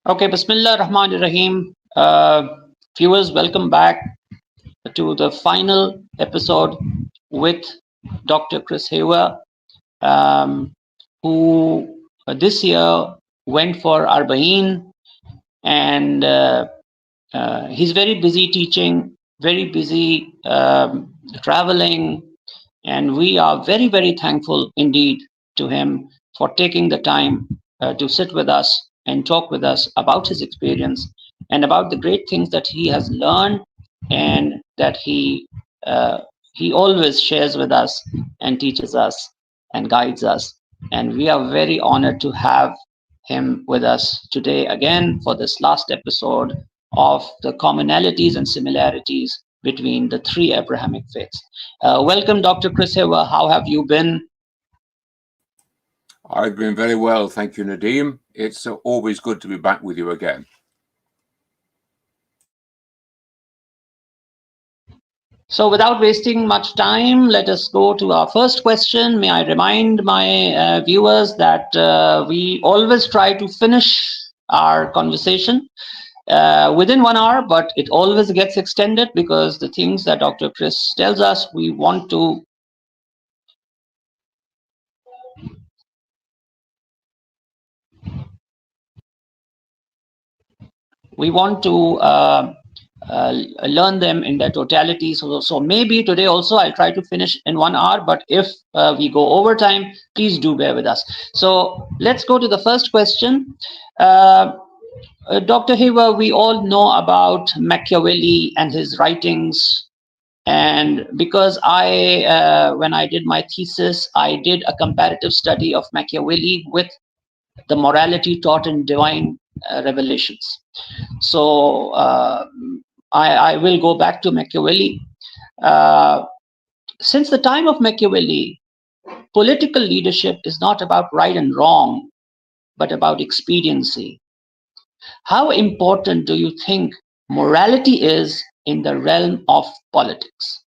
Okay, Bismillah Rahman Rahim. Viewers, welcome back to the final episode with Dr. Chris Hewer, who this year went for Arba'in, and he's very busy teaching, very busy traveling, and we are very, very thankful indeed to him for taking the time to sit with us and talk with us about his experience and about the great things that he has learned and that he always shares with us and teaches us and guides us. And we are very honored to have him with us today again for this last episode of the commonalities and similarities between the three Abrahamic faiths. Welcome, Dr. Chris Hewer. How have you been? I've been very well, thank you, Nadeem. It's always good to be back with you again. So without wasting much time, let us go to our first question. May I remind my viewers that we always try to finish our conversation within 1 hour, but it always gets extended because the things that Dr. Chris tells us, we want to learn them in their totality. So maybe today also I'll try to finish in 1 hour, but if we go over time, please do bear with us. So let's go to the first question. Dr. Hewer, we all know about Machiavelli and his writings. And because when I did my thesis, I did a comparative study of Machiavelli with the morality taught in divine revelations. So I will go back to Machiavelli. Since the time of Machiavelli, political leadership is not about right and wrong, but about expediency. How important do you think morality is in the realm of politics?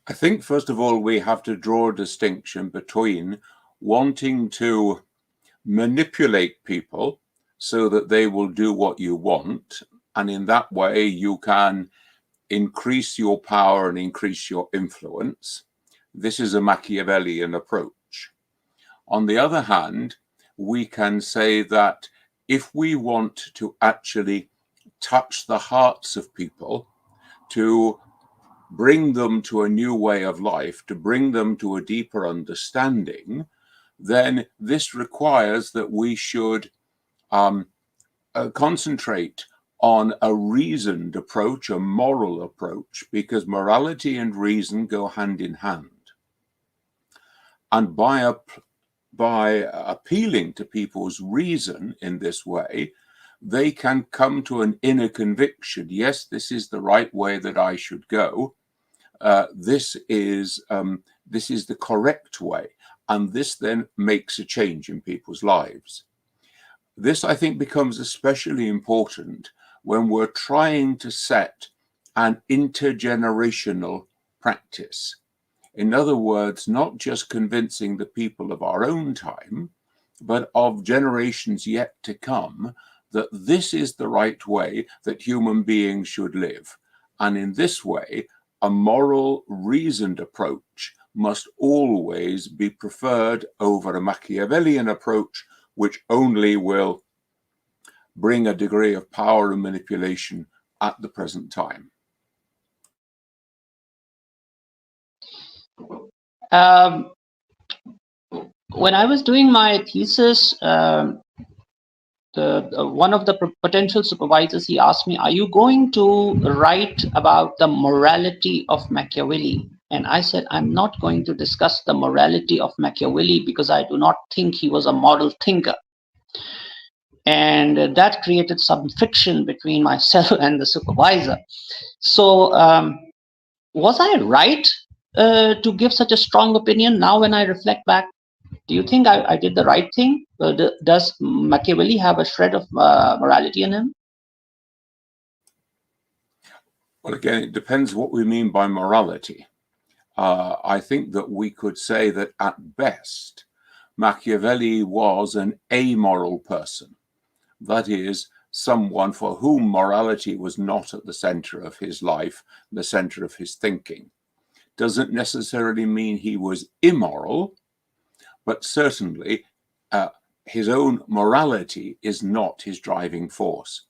I think, first of all, we have to draw a distinction between wanting to manipulate people so that they will do what you want, and in that way you can increase your power and increase your influence. This is a Machiavellian approach. On the other hand, we can say that if we want to actually touch the hearts of people, to bring them to a new way of life, to bring them to a deeper understanding, then this requires that we should concentrate on a reasoned approach, a moral approach, because morality and reason go hand in hand. And by appealing to people's reason in this way, they can come to an inner conviction. Yes, this is the right way that I should go. This is the correct way. And this then makes a change in people's lives. This, I think, becomes especially important when we're trying to set an intergenerational practice. In other words, not just convincing the people of our own time, but of generations yet to come, that this is the right way that human beings should live. And in this way, a moral, reasoned approach must always be preferred over a Machiavellian approach, which only will bring a degree of power and manipulation at the present time. When I was doing my thesis, one of the potential supervisors, he asked me, are you going to write about the morality of Machiavelli? And I said, I'm not going to discuss the morality of Machiavelli because I do not think he was a moral thinker. And that created some friction between myself and the supervisor. So was I right to give such a strong opinion? Now when I reflect back, do you think I did the right thing? Does Machiavelli have a shred of morality in him? Well, again, it depends what we mean by morality. I think that we could say that at best, Machiavelli was an amoral person. That is, someone for whom morality was not at the center of his life, the center of his thinking. Doesn't necessarily mean he was immoral, but certainly his own morality is not his driving force.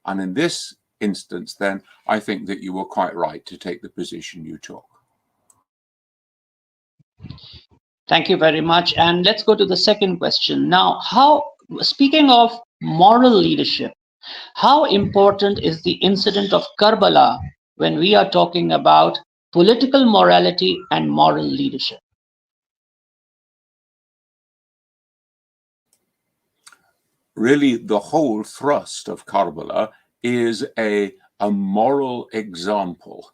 And in this instance, then, I think that you were quite right to take the position you took. Thank you very much. And let's go to the second question. Now, speaking of moral leadership, how important is the incident of Karbala when we are talking about political morality and moral leadership? Really, the whole thrust of Karbala is a moral example.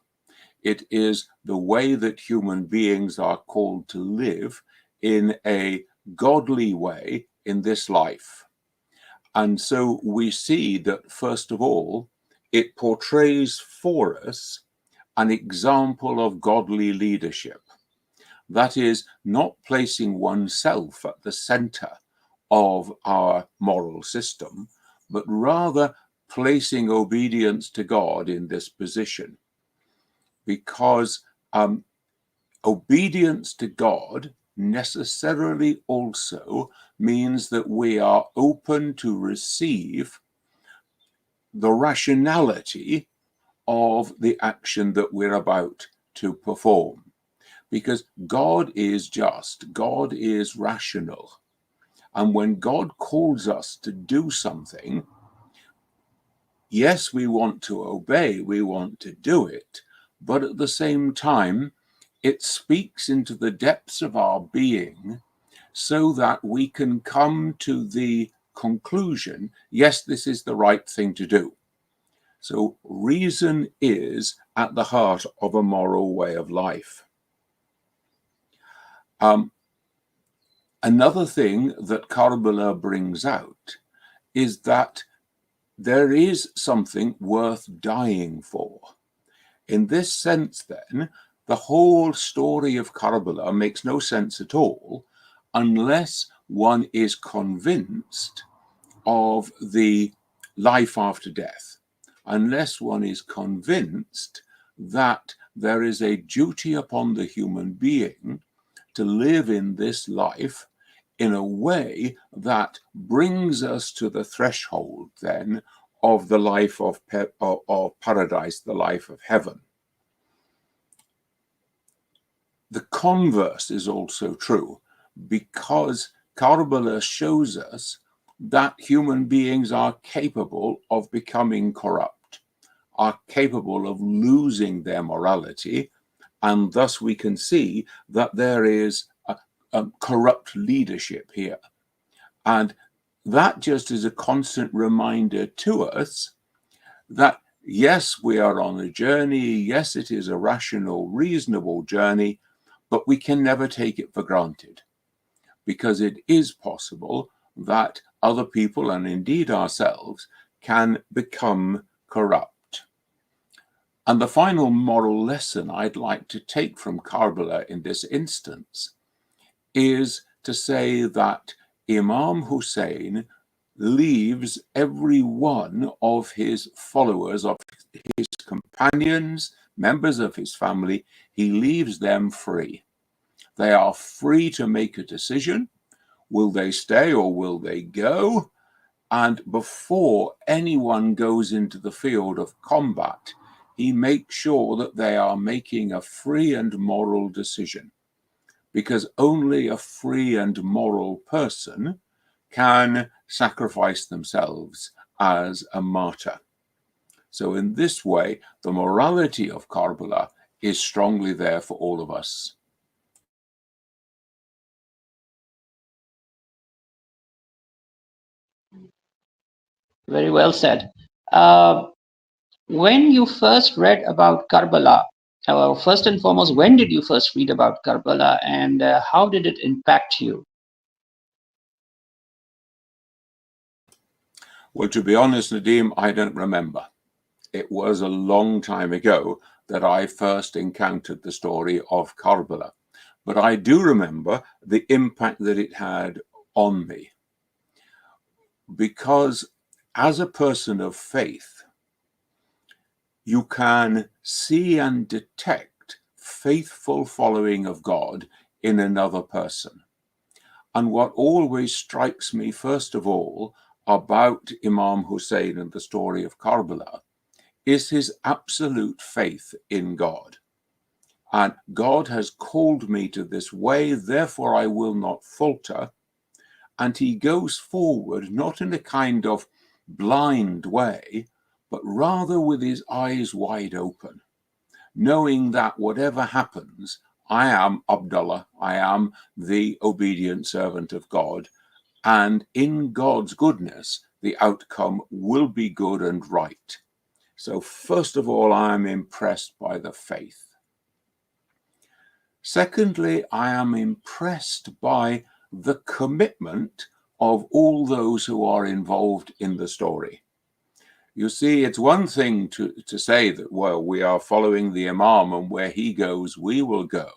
It is the way that human beings are called to live in a godly way in this life. And so we see that, first of all, it portrays for us an example of godly leadership. That is, not placing oneself at the center of our moral system, but rather placing obedience to God in this position. Because obedience to God necessarily also means that we are open to receive the rationality of the action that we're about to perform. Because God is just, God is rational. And when God calls us to do something, yes, we want to obey, we want to do it, but at the same time, it speaks into the depths of our being so that we can come to the conclusion, yes, this is the right thing to do. So reason is at the heart of a moral way of life. Another thing that Karbala brings out is that there is something worth dying for. In this sense, then, the whole story of Karbala makes no sense at all unless one is convinced of the life after death, unless one is convinced that there is a duty upon the human being to live in this life in a way that brings us to the threshold then of the life of paradise, the life of heaven. The converse is also true, because Karbala shows us that human beings are capable of becoming corrupt, are capable of losing their morality, and thus we can see that there is a corrupt leadership here. And that just is a constant reminder to us that, yes, we are on a journey, yes, it is a rational, reasonable journey, but we can never take it for granted, because it is possible that other people, and indeed ourselves, can become corrupt. And the final moral lesson I'd like to take from Karbala in this instance is to say that Imam Hussain leaves every one of his followers, of his companions, members of his family, he leaves them free. They are free to make a decision. Will they stay or will they go? And before anyone goes into the field of combat, he makes sure that they are making a free and moral decision, because only a free and moral person can sacrifice themselves as a martyr. So in this way, the morality of Karbala is strongly there for all of us. Very well said. When you first read about Karbala, first and foremost, when did you first read about Karbala, and how did it impact you? Well, to be honest, Nadeem, I don't remember. It was a long time ago that I first encountered the story of Karbala. But I do remember the impact that it had on me, because as a person of faith, you can see and detect faithful following of God in another person. And what always strikes me, first of all, about Imam Hussain and the story of Karbala is his absolute faith in God. And God has called me to this way, therefore I will not falter. And he goes forward, not in a kind of blind way, but rather with his eyes wide open, knowing that whatever happens, I am Abdullah, I am the obedient servant of God, and in God's goodness, the outcome will be good and right. So first of all, I am impressed by the faith. Secondly, I am impressed by the commitment of all those who are involved in the story. You see, it's one thing to say that, well, we are following the Imam and where he goes, we will go.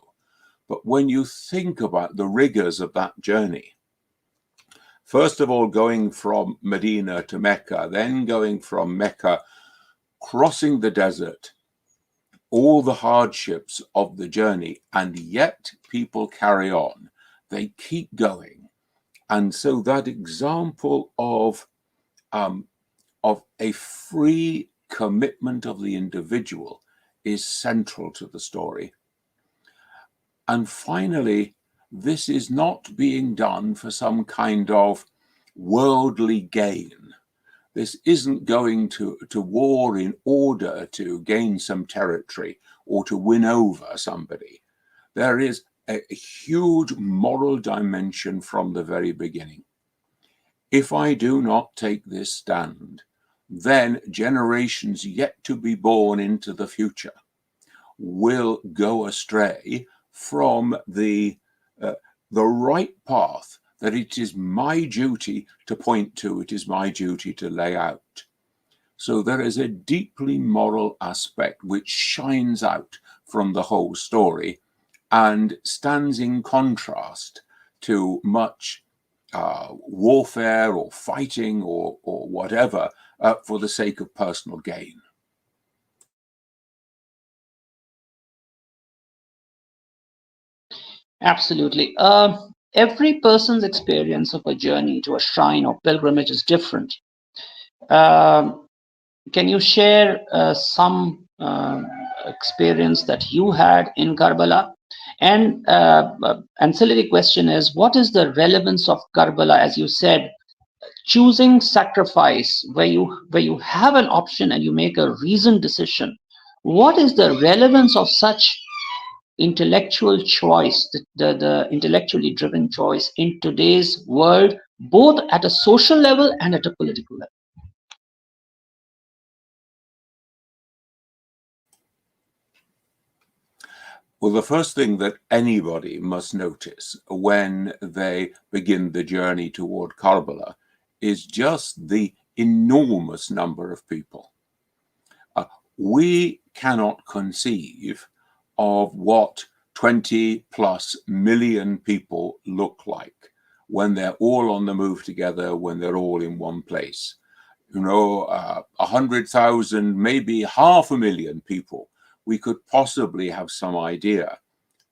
But when you think about the rigors of that journey, first of all, going from Medina to Mecca, then going from Mecca, crossing the desert, all the hardships of the journey, and yet people carry on. They keep going. And so that example of a free commitment of the individual is central to the story. And finally, this is not being done for some kind of worldly gain. This isn't going to war in order to gain some territory or to win over somebody. There is a huge moral dimension from the very beginning. If I do not take this stand, then generations yet to be born into the future will go astray from the right path that it is my duty to point to, it is my duty to lay out. So there is a deeply moral aspect which shines out from the whole story and stands in contrast to much warfare or fighting or whatever for the sake of personal gain. Absolutely. Every person's experience of a journey to a shrine or pilgrimage is different. Um, can you share some experience that you had in Karbala? And ancillary question is, what is the relevance of Karbala, as you said, choosing sacrifice, where you have an option and you make a reasoned decision? What is the relevance of such intellectual choice, the intellectually driven choice in today's world, both at a social level and at a political level? Well, the first thing that anybody must notice when they begin the journey toward Karbala is just the enormous number of people. We cannot conceive of what 20 plus million people look like when they're all on the move together, when they're all in one place. 100,000, maybe 500,000 people, we could possibly have some idea.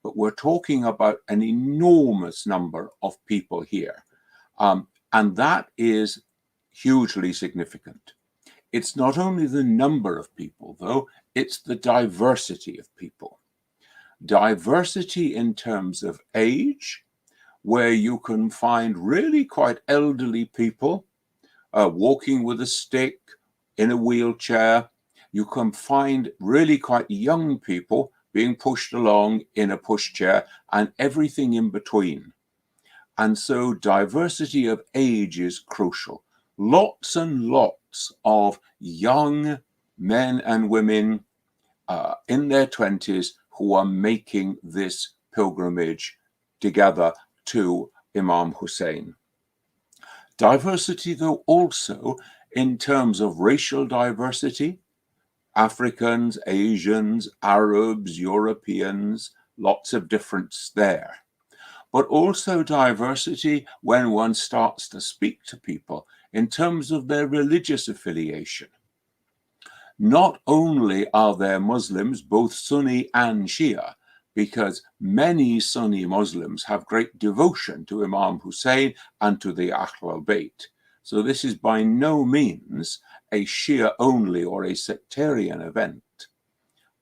But we're talking about an enormous number of people here. And that is hugely significant. It's not only the number of people, though, it's the diversity of people. Diversity in terms of age, where you can find really quite elderly people walking with a stick, in a wheelchair. You can find really quite young people being pushed along in a pushchair, and everything in between. And so diversity of age is crucial. Lots and lots of young men and women in their 20s who are making this pilgrimage together to Imam Hussain. Diversity, though, also in terms of racial diversity, Africans, Asians, Arabs, Europeans, lots of difference there. but also diversity when one starts to speak to people in terms of their religious affiliation. Not only are there Muslims, both Sunni and Shia, because many Sunni Muslims have great devotion to Imam Hussain and to the Ahlulbayt. So this is by no means a Shia only or a sectarian event.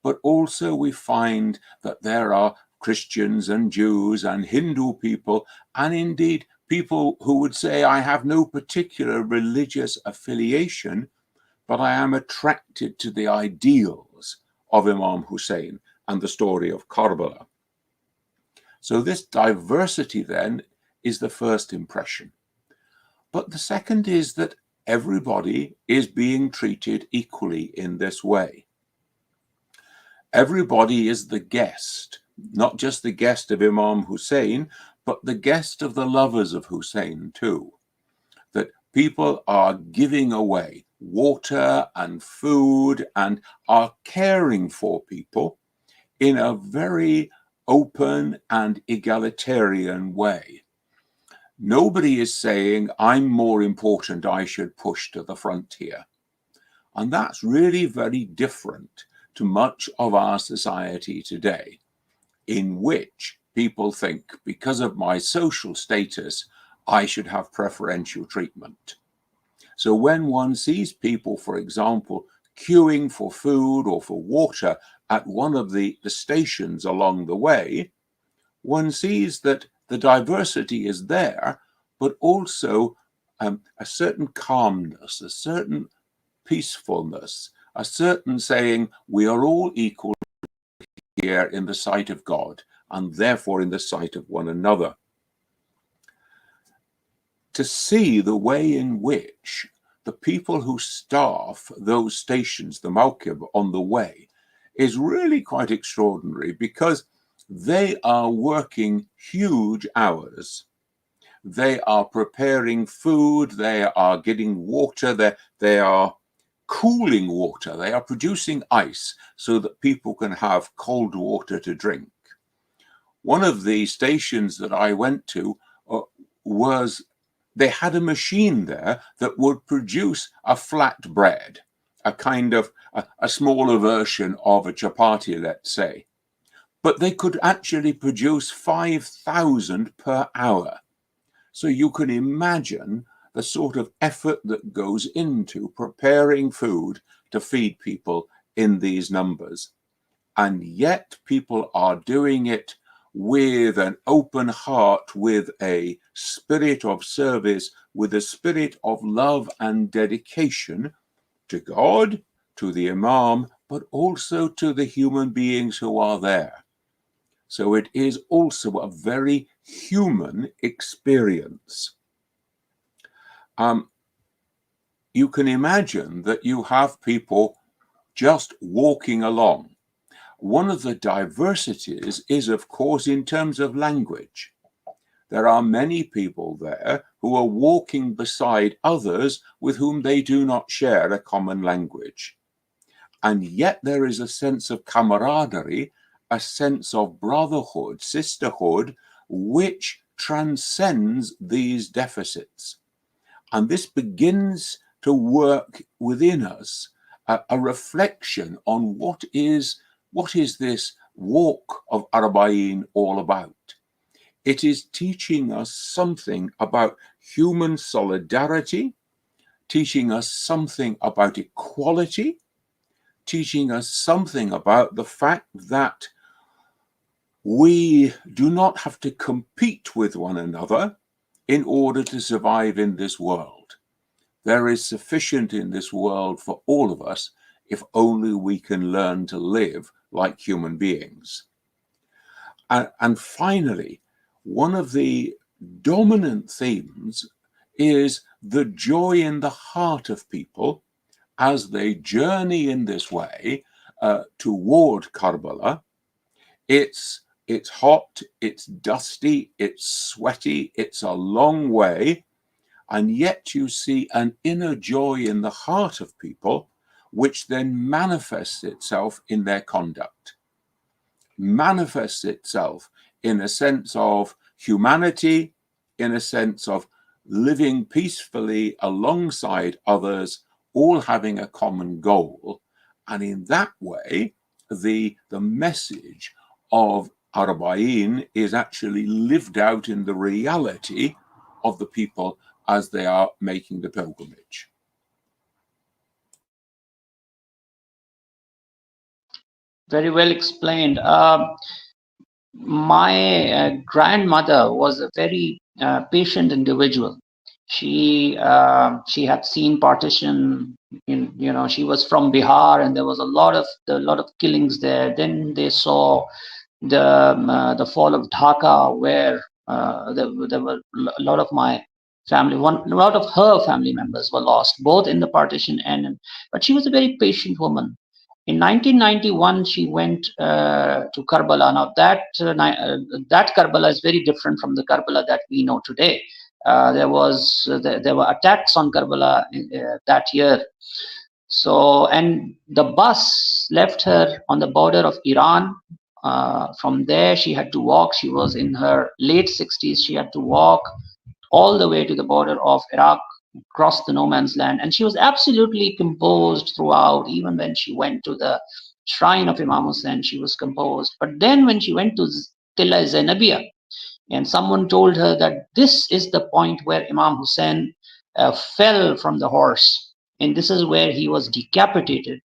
But also we find that there are Christians and Jews and Hindu people, and indeed people who would say, I have no particular religious affiliation, but I am attracted to the ideals of Imam Hussain and the story of Karbala. So this diversity then is the first impression. But the second is that everybody is being treated equally in this way. Everybody is the guest, not just the guest of Imam Hussain, but the guest of the lovers of Hussain too. That people are giving away water and food and are caring for people in a very open and egalitarian way. Nobody is saying, I'm more important, I should push to the front here. And that's really very different to much of our society today, in which people think, because of my social status, I should have preferential treatment. So when one sees people, for example, queuing for food or for water at one of the stations along the way, one sees that the diversity is there, but also a certain calmness, a certain peacefulness, a certain saying, we are all equal here in the sight of God, and therefore in the sight of one another. To see the way in which the people who staff those stations, the Mawqib on the way, is really quite extraordinary, because they are working huge hours. They are preparing food, they are getting water, they are cooling water, they are producing ice so that people can have cold water to drink. One of the stations that I went to was, they had a machine there that would produce a flat bread, a kind of a smaller version of a chapati, let's say. But they could actually produce 5,000 per hour. So you can imagine the sort of effort that goes into preparing food to feed people in these numbers. And yet people are doing it with an open heart, with a spirit of service, with a spirit of love and dedication to God, to the Imam, but also to the human beings who are there. So it is also a very human experience. You can imagine that you have people just walking along. One of the diversities is, of course, in terms of language. There are many people there who are walking beside others with whom they do not share a common language. And yet there is a sense of camaraderie, a sense of brotherhood, sisterhood, which transcends these deficits. And this begins to work within us a reflection on what is this walk of Arba'in all about. It is teaching us something about human solidarity, teaching us something about equality, teaching us something about the fact that we do not have to compete with one another in order to survive in this world. There is sufficient in this world for all of us if only we can learn to live like human beings. And finally, one of the dominant themes is the joy in the heart of people as they journey in this way toward Karbala. It's hot, it's dusty, it's sweaty, it's a long way, and yet you see an inner joy in the heart of people, which then manifests itself in their conduct, manifests itself in a sense of humanity in a sense of living peacefully alongside others, all having a common goal. And in that way, the message of Arba'in is actually lived out in the reality of the people as they are making the pilgrimage. Very well explained. My grandmother was a very patient individual. She had seen partition. She was from Bihar, and there was a lot of killings there. Then they saw the fall of Dhaka, where there were a lot of my family, a lot of her family members were lost, both in the partition but she was a very patient woman. In 1991, she went to Karbala. Now that Karbala is very different from the Karbala that we know today. There were attacks on Karbala that year. So, and the bus left her on the border of Iran. From there, she had to walk. She was in her late 60s. She had to walk all the way to the border of Iraq, cross the no man's land. And she was absolutely composed throughout. Even when she went to the shrine of Imam Hussain, she was composed. But then when she went to Tilla Zainabia, and someone told her that this is the point where Imam Hussain fell from the horse, and this is where he was decapitated.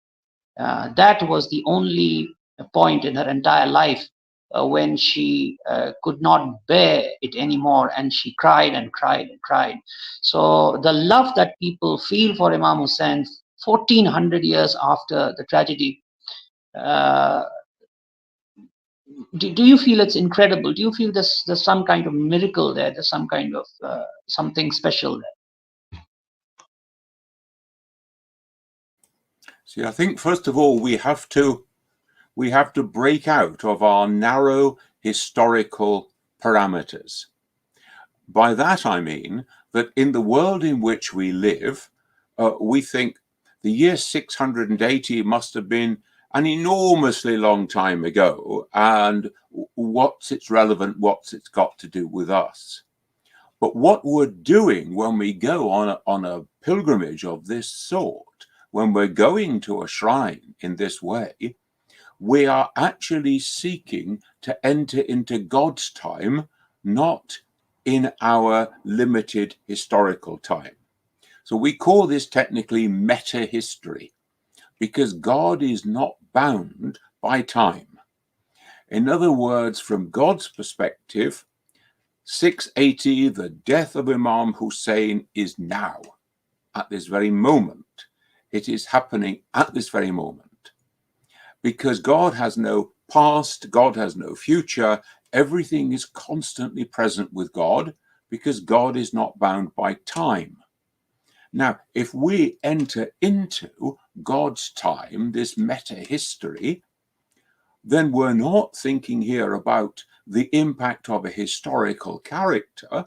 That was the only point in her entire life when she could not bear it anymore, and she cried and cried and cried. So the love that people feel for Imam Hussain 1400 years after the tragedy, uh, do you feel it's incredible? Do you feel there's some kind of miracle there? There's some kind of something special there? See, I think first of all we have to break out of our narrow historical parameters. By that I mean that in the world in which we live, we think the year 680 must have been an enormously long time ago, and what's its relevant, what's it's got to do with us? But what we're doing when we go on a pilgrimage of this sort, when we're going to a shrine in this way, we are actually seeking to enter into God's time, not in our limited historical time. So we call this technically meta history, because God is not bound by time. In other words, from God's perspective, 680, the death of Imam Hussain, is now, at this very moment. It is happening at this very moment. Because God has no past, God has no future, everything is constantly present with God, because God is not bound by time. Now, if we enter into God's time, this meta history, then we're not thinking here about the impact of a historical character,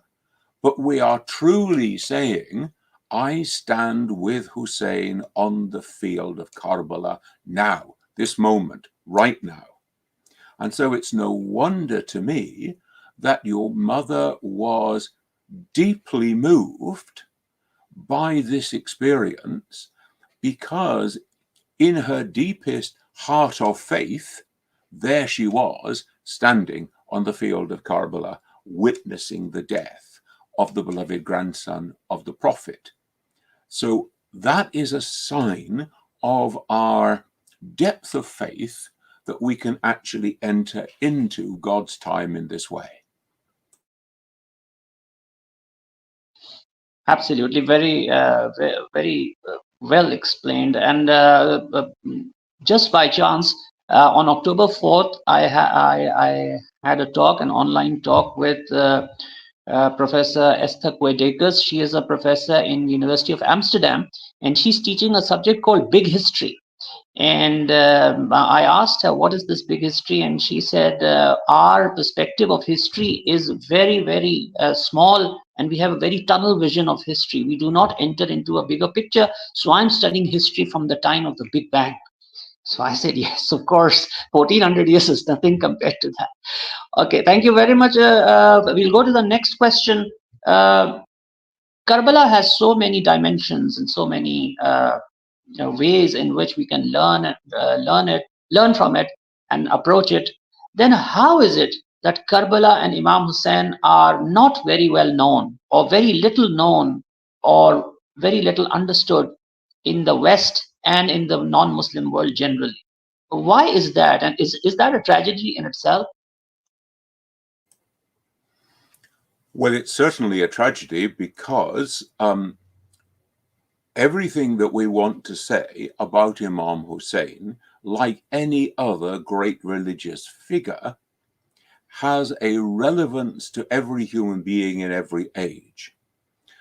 but we are truly saying, I stand with Hussein on the field of Karbala now, this moment, right now. And so it's no wonder to me that your mother was deeply moved by this experience, because in her deepest heart of faith, there she was standing on the field of Karbala, witnessing the death of the beloved grandson of the Prophet. So that is a sign of our depth of faith, that we can actually enter into God's time in this way. Absolutely, very well explained. And just by chance, on October 4th, I had a talk, an online talk with Professor Esther Kwedekas. She is a professor in University of Amsterdam, and she's teaching a subject called Big History. And I asked her, what is this big history? And she said, our perspective of history is very small, and we have a very tunnel vision of history. We do not enter into a bigger picture. So I'm studying history from the time of the Big Bang. So I said, yes, of course, 1400 years is nothing compared to that. Okay, thank you very much. We'll go to the next question. Uh, Karbala has so many dimensions and so many ways in which we can learn from it, and approach it. Then how is it that Karbala and Imam Hussain are not very well known, or very little known, or very little understood in the West and in the non-Muslim world generally? Why is that, and is that a tragedy in itself? Well, it's certainly a tragedy because everything that we want to say about Imam Hussain, like any other great religious figure, has a relevance to every human being in every age.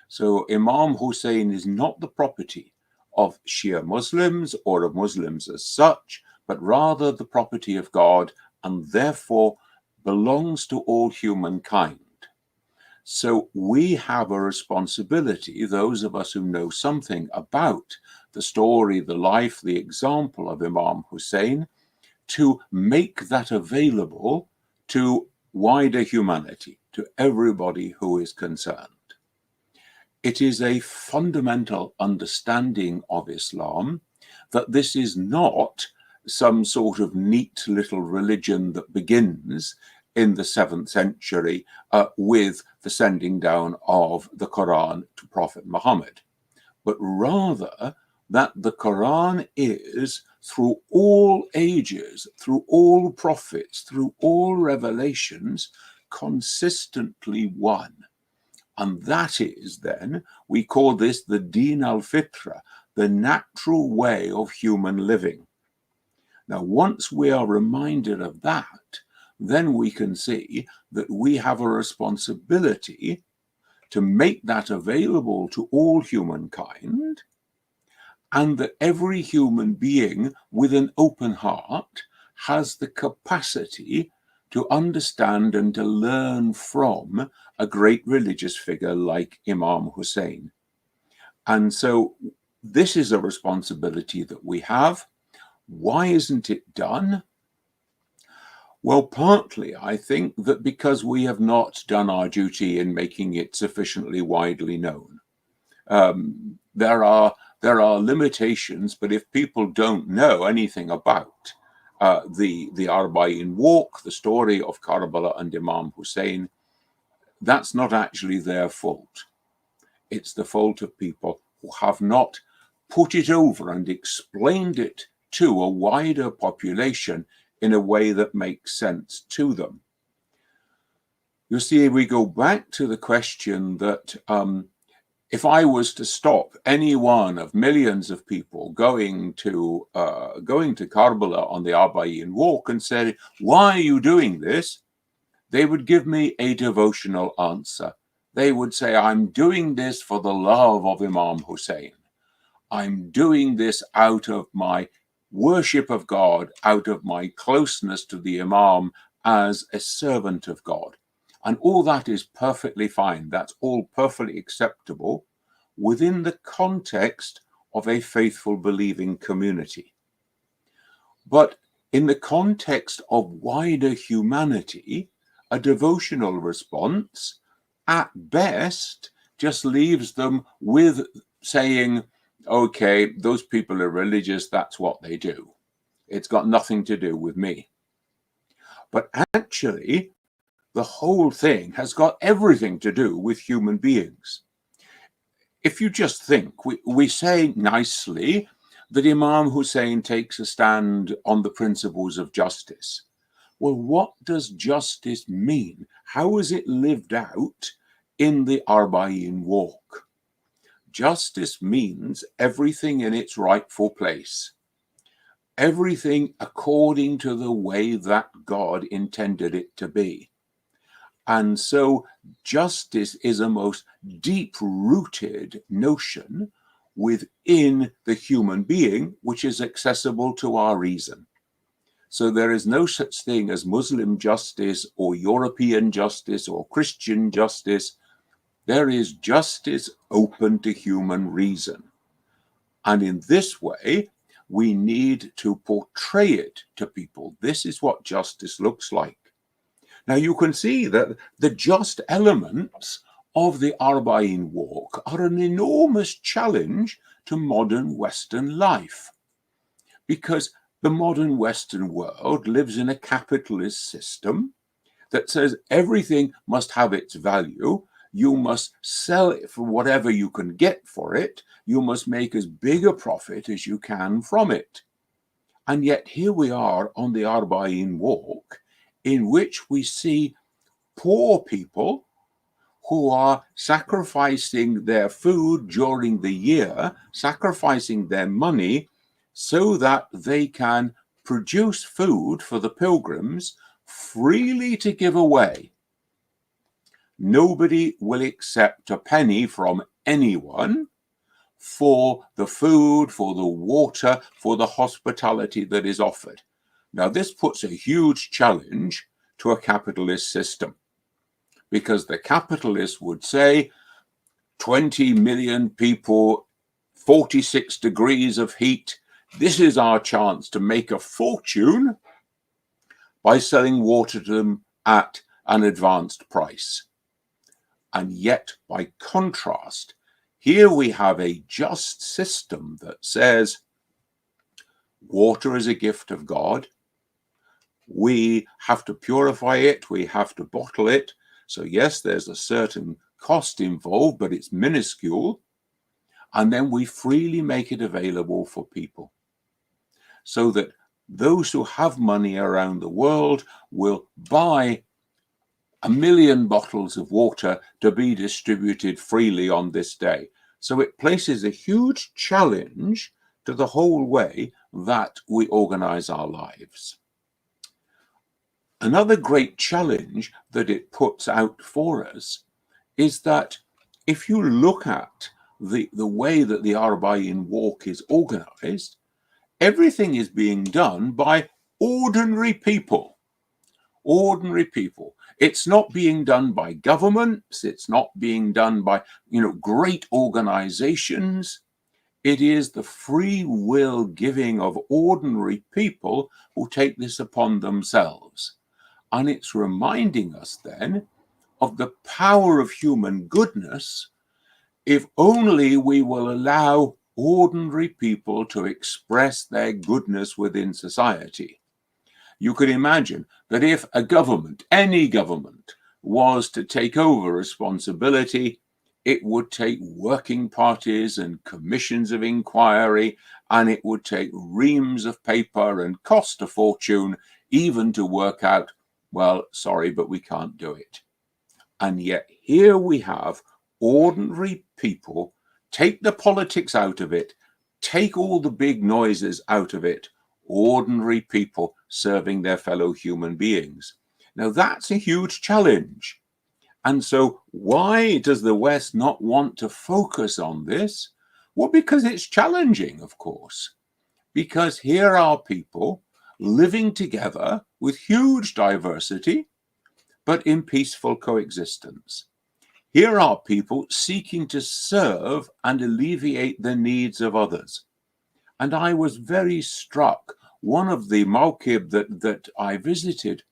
So Imam Hussain is not the property of Shia Muslims or of Muslims as such, but rather the property of God, and therefore belongs to all humankind. So we have a responsibility, those of us who know something about the story, the life, the example of Imam Hussain, to make that available to wider humanity, to everybody who is concerned. It is a fundamental understanding of Islam that this is not some sort of neat little religion that begins in the 7th century with the sending down of the Quran to Prophet Muhammad, but rather that the Quran is, through all ages, through all prophets, through all revelations, consistently one. And that is then, we call this the Din al-Fitra, the natural way of human living. Now, once we are reminded of that, then we can see that we have a responsibility to make that available to all humankind, and that every human being with an open heart has the capacity to understand and to learn from a great religious figure like Imam Hussain. And so this is a responsibility that we have. Why isn't it done? Well, partly, I think that because we have not done our duty in making it sufficiently widely known. There are limitations, but if people don't know anything about the Arba'in walk, the story of Karbala and Imam Hussain, that's not actually their fault. It's the fault of people who have not put it over and explained it to a wider population in a way that makes sense to them. You see, we go back to the question that if I was to stop any one of millions of people going to Karbala on the Arba'in walk and say, "Why are you doing this?" they would give me a devotional answer. They would say, "I'm doing this for the love of Imam Hussain. I'm doing this out of my worship of God, out of my closeness to the Imam as a servant of God." And all that is perfectly fine. That's all perfectly acceptable within the context of a faithful believing community. But in the context of wider humanity, a devotional response at best just leaves them with saying, okay, those people are religious, that's what they do. It's got nothing to do with me. But actually, the whole thing has got everything to do with human beings. If you just think, we say nicely that Imam Hussain takes a stand on the principles of justice. Well, what does justice mean? How is it lived out in the Arba'in walk? Justice means everything in its rightful place, everything according to the way that God intended it to be. And so justice is a most deep-rooted notion within the human being, which is accessible to our reason. So there is no such thing as Muslim justice or European justice or Christian justice. There is justice open to human reason. And in this way, we need to portray it to people. This is what justice looks like. Now you can see that the just elements of the Arba'in walk are an enormous challenge to modern Western life, because the modern Western world lives in a capitalist system that says everything must have its value. You must sell it for whatever you can get for it. You must make as big a profit as you can from it. And yet here we are on the Arba'in walk, in which we see poor people who are sacrificing their food during the year, sacrificing their money so that they can produce food for the pilgrims freely to give away. Nobody will accept a penny from anyone for the food, for the water, for the hospitality that is offered. Now, this puts a huge challenge to a capitalist system, because the capitalists would say 20 million people, 46 degrees of heat, this is our chance to make a fortune by selling water to them at an advanced price. And yet, by contrast, here we have a just system that says water is a gift of God. We have to purify it. We have to bottle it. So yes, there's a certain cost involved, but it's minuscule. And then we freely make it available for people, so that those who have money around the world will buy 1 million bottles of water to be distributed freely on this day. So it places a huge challenge to the whole way that we organize our lives. Another great challenge that it puts out for us is that if you look at the way that the Arba'in walk is organized, everything is being done by ordinary people. Ordinary people. It's not being done by governments. It's not being done by, great organizations. It is the free will giving of ordinary people who take this upon themselves. And it's reminding us then of the power of human goodness, if only we will allow ordinary people to express their goodness within society. You could imagine that if a government, any government, was to take over responsibility, it would take working parties and commissions of inquiry, and it would take reams of paper and cost a fortune even to work out, well, sorry, but we can't do it. And yet here we have ordinary people. Take the politics out of it, take all the big noises out of it, ordinary people serving their fellow human beings. Now that's a huge challenge. And so why does the West not want to focus on this? Well, because it's challenging, of course. Because here are people living together with huge diversity, but in peaceful coexistence. Here are people seeking to serve and alleviate the needs of others. And I was very struck. One of the mawqib that I visited,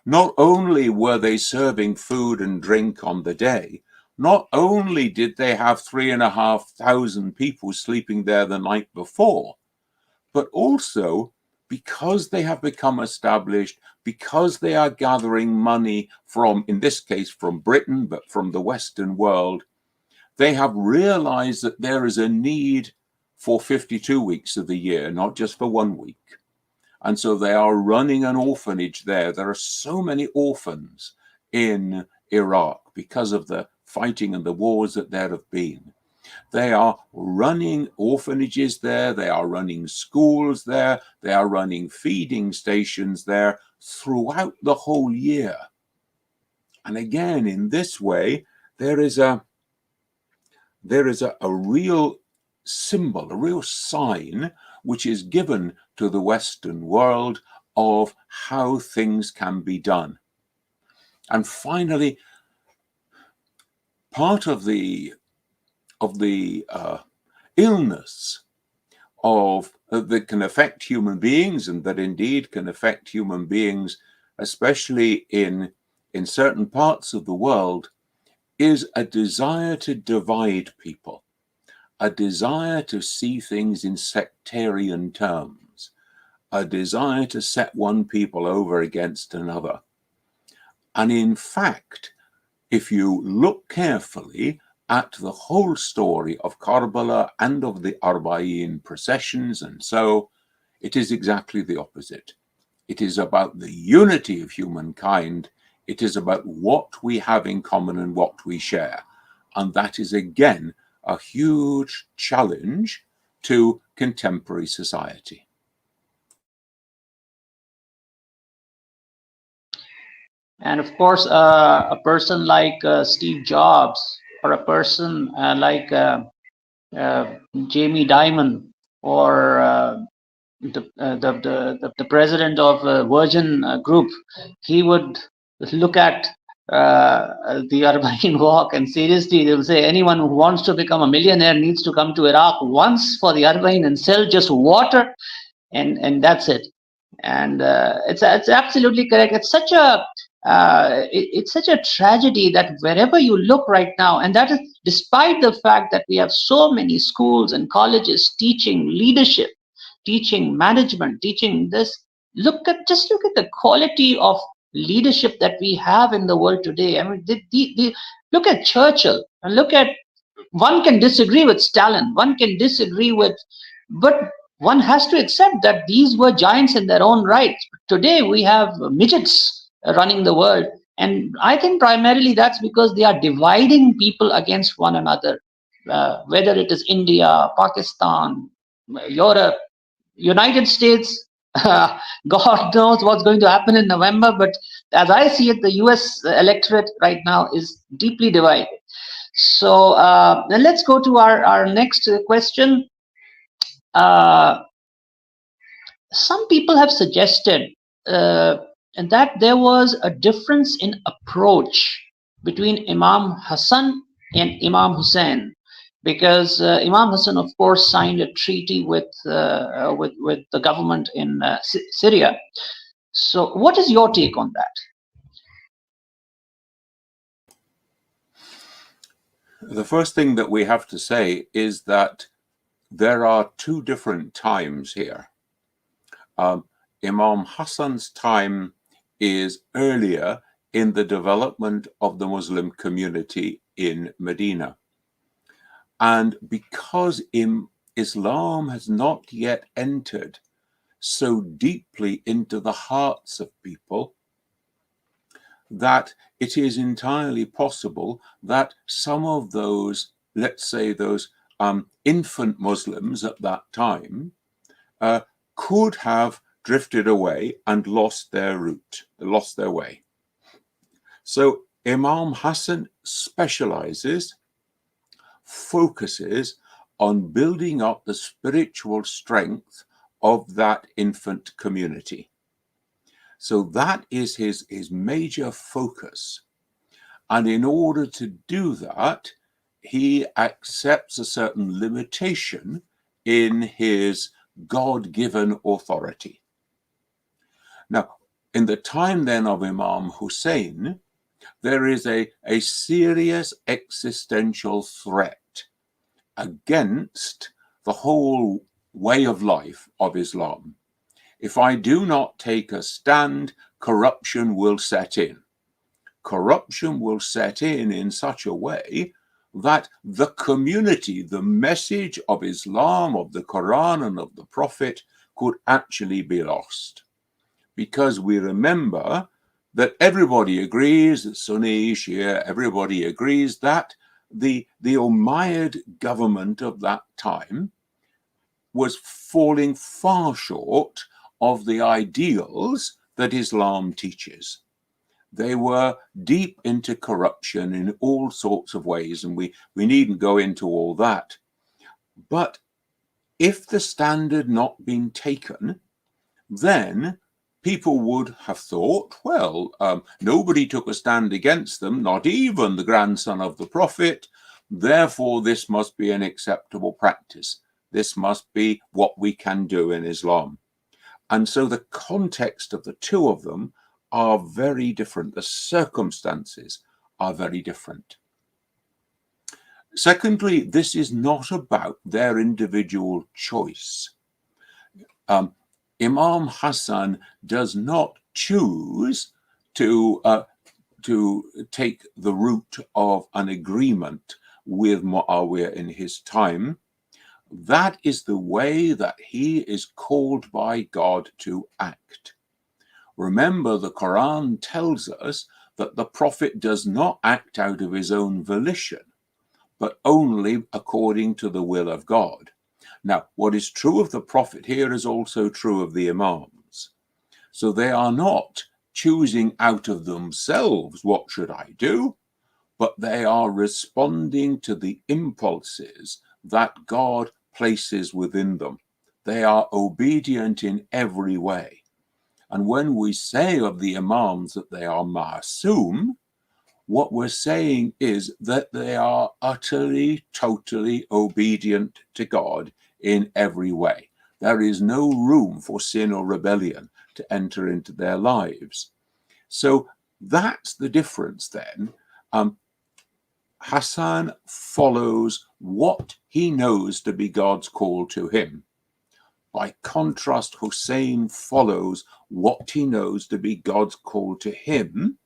not only were they serving food and drink on the day, not only did they have 3,500 people sleeping there the night before, but also because they have become established, because they are gathering money from, in this case, from Britain, but from the Western world, they have realized that there is a need for 52 weeks of the year, not just for 1 week. And so they are running an orphanage there. There are so many orphans in Iraq because of the fighting and the wars that there have been. They are running orphanages there. They are running schools there. They are running feeding stations there throughout the whole year. And again, in this way, there is a real symbol, a real sign, which is given to the Western world of how things can be done. And finally, part of the illness of that can affect human beings, and that indeed can affect human beings, especially in certain parts of the world, is a desire to divide people, a desire to see things in sectarian terms, a desire to set one people over against another. And in fact, if you look carefully at the whole story of Karbala and of the Arba'in processions, and so it is exactly the opposite. It is about the unity of humankind. It is about what we have in common and what we share. And that is, again, a huge challenge to contemporary society. And of course, a person like Steve Jobs, or a person like Jamie Dimon, or the president of Virgin Group, he would look at the Arbaeen walk, and seriously, they will say anyone who wants to become a millionaire needs to come to Iraq once for the Arbaeen and sell just water, and that's it. And it's absolutely correct. It's such a tragedy that wherever you look right now, and that is despite the fact that we have so many schools and colleges teaching leadership, teaching management, teaching this. Look at the quality of leadership that we have in the world today. I mean, look at Churchill, and look at, one can disagree with Stalin, one can disagree with, but one has to accept that these were giants in their own right. Today we have midgets running the world, and I think primarily that's because they are dividing people against one another, whether it is India, Pakistan, Europe, United States. God knows what's going to happen in November, but as I see it, the US electorate right now is deeply divided. So then let's go to our next question. Uh, some people have suggested uh, that there was a difference in approach between Imam Hassan and Imam Hussain, because Imam Hassan, of course, signed a treaty with the government in Syria. So, what is your take on that? The first thing that we have to say is that there are two different times here. Imam Hassan's time is earlier in the development of the Muslim community in Medina. And because Islam has not yet entered so deeply into the hearts of people, that it is entirely possible that some of those, let's say those infant Muslims at that time, could have drifted away and lost their route, lost their way. So Imam Hassan specializes, focuses on building up the spiritual strength of that infant community. So that is his major focus. And in order to do that, he accepts a certain limitation in his God-given authority. Now, in the time then of Imam Hussain, there is a serious existential threat against the whole way of life of Islam. If I do not take a stand, corruption will set in. Corruption will set in such a way that the community, the message of Islam, of the Quran, and of the Prophet could actually be lost. Because we remember that everybody agrees, that Sunni, Shia, everybody agrees that the Umayyad government of that time was falling far short of the ideals that Islam teaches. They were deep into corruption in all sorts of ways, and we needn't go into all that. But if the stand had not been taken, then people would have thought, well, nobody took a stand against them, not even the grandson of the Prophet, therefore this must be an acceptable practice. This must be what we can do in Islam. And so the context of the two of them are very different. The circumstances are very different. Secondly, this is not about their individual choice. Imam Hussain does not choose to take the route of an agreement with Muawiyah in his time. That is the way that he is called by God to act. Remember, the Quran tells us that the Prophet does not act out of his own volition, but only according to the will of God. Now, what is true of the Prophet here is also true of the Imams. So they are not choosing out of themselves, what should I do? But they are responding to the impulses that God places within them. They are obedient in every way. And when we say of the Imams that they are ma'soom, what we're saying is that they are utterly, totally obedient to God in every way. There is no room for sin or rebellion to enter into their lives. So that's the difference then. Hussain follows what he knows to be God's call to him. By contrast, Hussein follows what he knows to be God's call to him,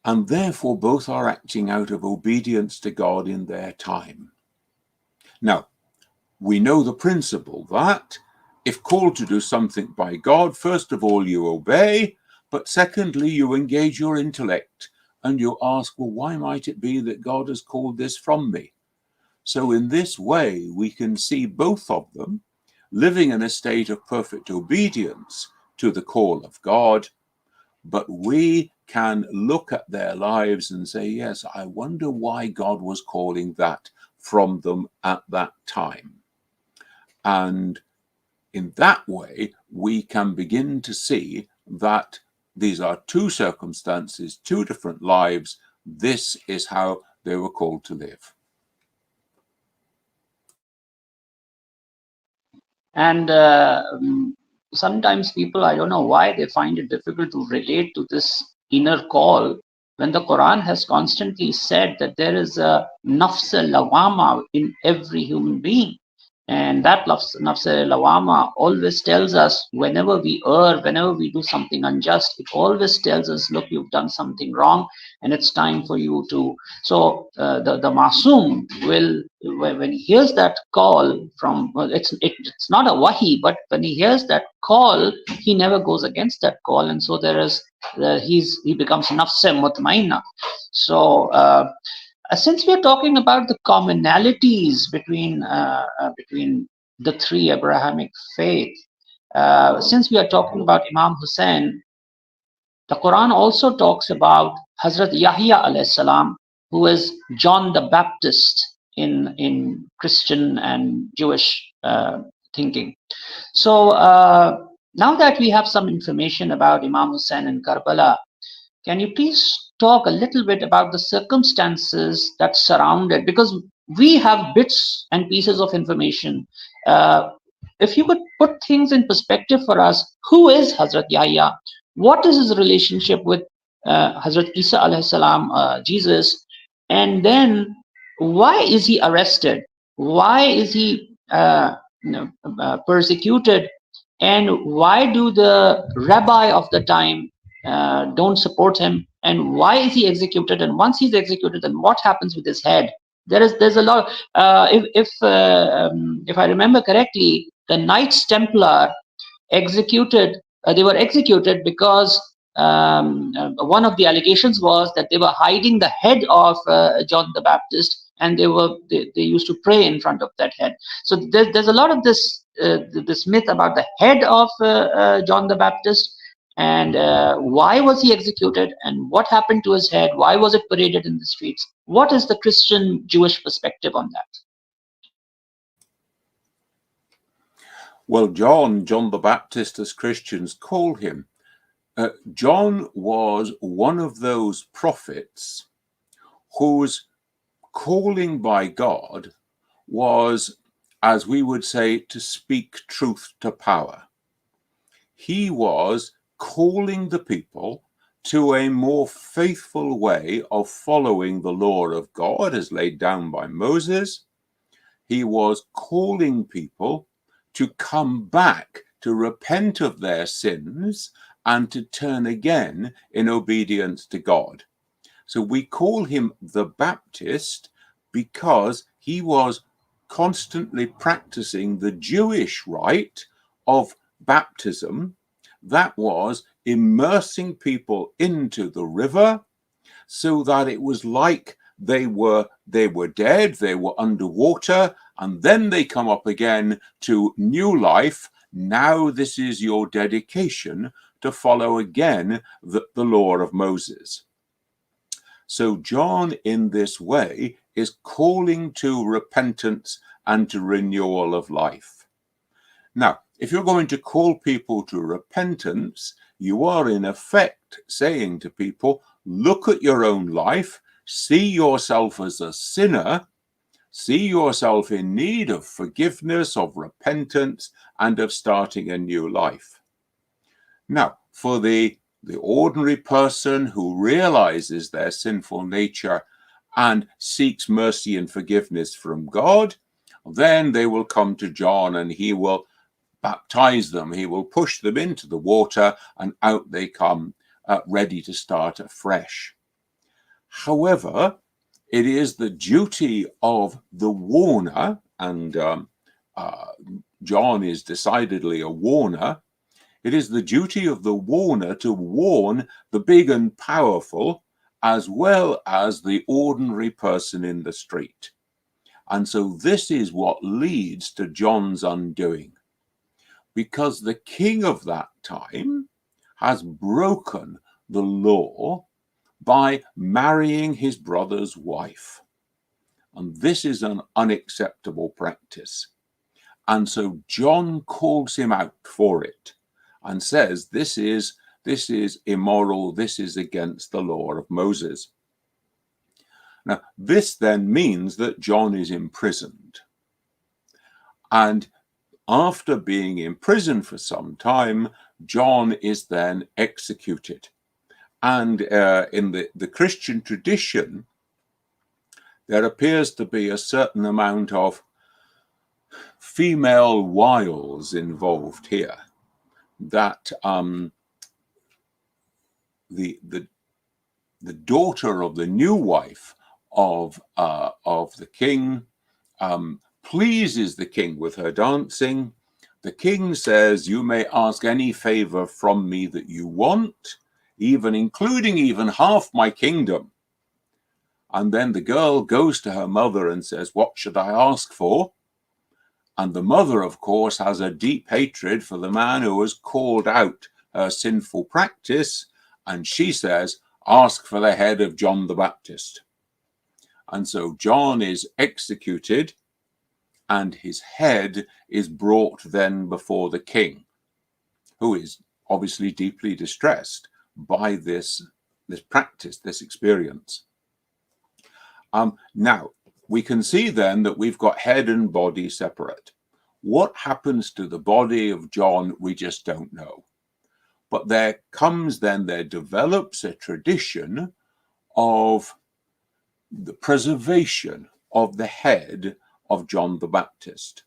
and therefore both are acting out of obedience to God in their time. Now, we know the principle that if called to do something by God, first of all you obey, but secondly you engage your intellect and you ask, well, why might it be that God has called this from me? So in this way, we can see both of them living in a state of perfect obedience to the call of God, but we can look at their lives and say, yes, I wonder why God was calling that from them at that time. And in that way, we can begin to see that these are two circumstances, two different lives. This is how they were called to live. And sometimes people, I don't know why, they find it difficult to relate to this inner call when the Quran has constantly said that there is a nafs lawama in every human being. And that nafs lawama always tells us whenever we err, whenever we do something unjust, it always tells us, look, you've done something wrong and it's time for you to. So the Masoom will, when he hears that call from, well, it's not a wahi, but when he hears that call, he never goes against that call. And so there is, he becomes nafs mutmainna. So since we are talking about the commonalities between the three Abrahamic faiths, since we are talking about Imam Hussain, the Quran also talks about Hazrat Yahya alayhi salam, who is John the Baptist in Christian and Jewish thinking. So now that we have some information about Imam Hussain and Karbala, can you please talk a little bit about the circumstances that surrounded? Because we have bits and pieces of information. If you could put things in perspective for us, who is Hazrat Yahya? What is his relationship with Hazrat Isa alayhi salam, Jesus? And then why is he arrested? Why is he persecuted? And why do the rabbi of the time don't support him? And why is he executed? And once he's executed, then what happens with his head? There's a lot. If I remember correctly, the Knights Templar executed. They were executed because one of the allegations was that they were hiding the head of John the Baptist, and they used to pray in front of that head. So there's a lot of this myth about the head of John the Baptist, and why was he executed, and what happened to his head? Why was it paraded in the streets? What is the Christian Jewish perspective on that? Well, John the Baptist, as Christians call him, John was one of those prophets whose calling by God was as we would say, to speak truth to power. He was calling the people to a more faithful way of following the law of God as laid down by Moses. He was calling people to come back, to repent of their sins, and to turn again in obedience to God. So we call him the Baptist because he was constantly practicing the Jewish rite of baptism, that was immersing people into the river so that it was like they were dead, they were underwater, and then they come up again to new life. Now this is your dedication to follow again the law of Moses. So John, in this way, is calling to repentance and to renewal of life. Now, if you're going to call people to repentance, you are in effect saying to people, look at your own life, see yourself as a sinner, see yourself in need of forgiveness, of repentance, and of starting a new life. Now, for the ordinary person who realizes their sinful nature and seeks mercy and forgiveness from God, then they will come to John and he will baptize them. He will push them into the water and out they come, ready to start afresh. However, it is the duty of the warner, and John is decidedly a warner. It is the duty of the warner to warn the big and powerful as well as the ordinary person in the street. And so this is what leads to John's undoing, because the king of that time has broken the law by marrying his brother's wife. And this is an unacceptable practice. And so John calls him out for it and says, this is immoral, this is against the law of Moses. Now, this then means that John is imprisoned. And after being in prison for some time, John is then executed. And in the Christian tradition, there appears to be a certain amount of female wiles involved here, that the daughter of the new wife of the king pleases the king with her dancing. The king says, you may ask any favor from me that you want, including even half my kingdom. And then the girl goes to her mother and says, what should I ask for? And the mother, of course, has a deep hatred for the man who has called out her sinful practice. And she says, ask for the head of John the Baptist. And so John is executed, and his head is brought then before the king, who is obviously deeply distressed by this practice, this experience. Now, we can see then that we've got head and body separate. What happens to the body of John, we just don't know. But there develops a tradition of the preservation of the head of John the Baptist.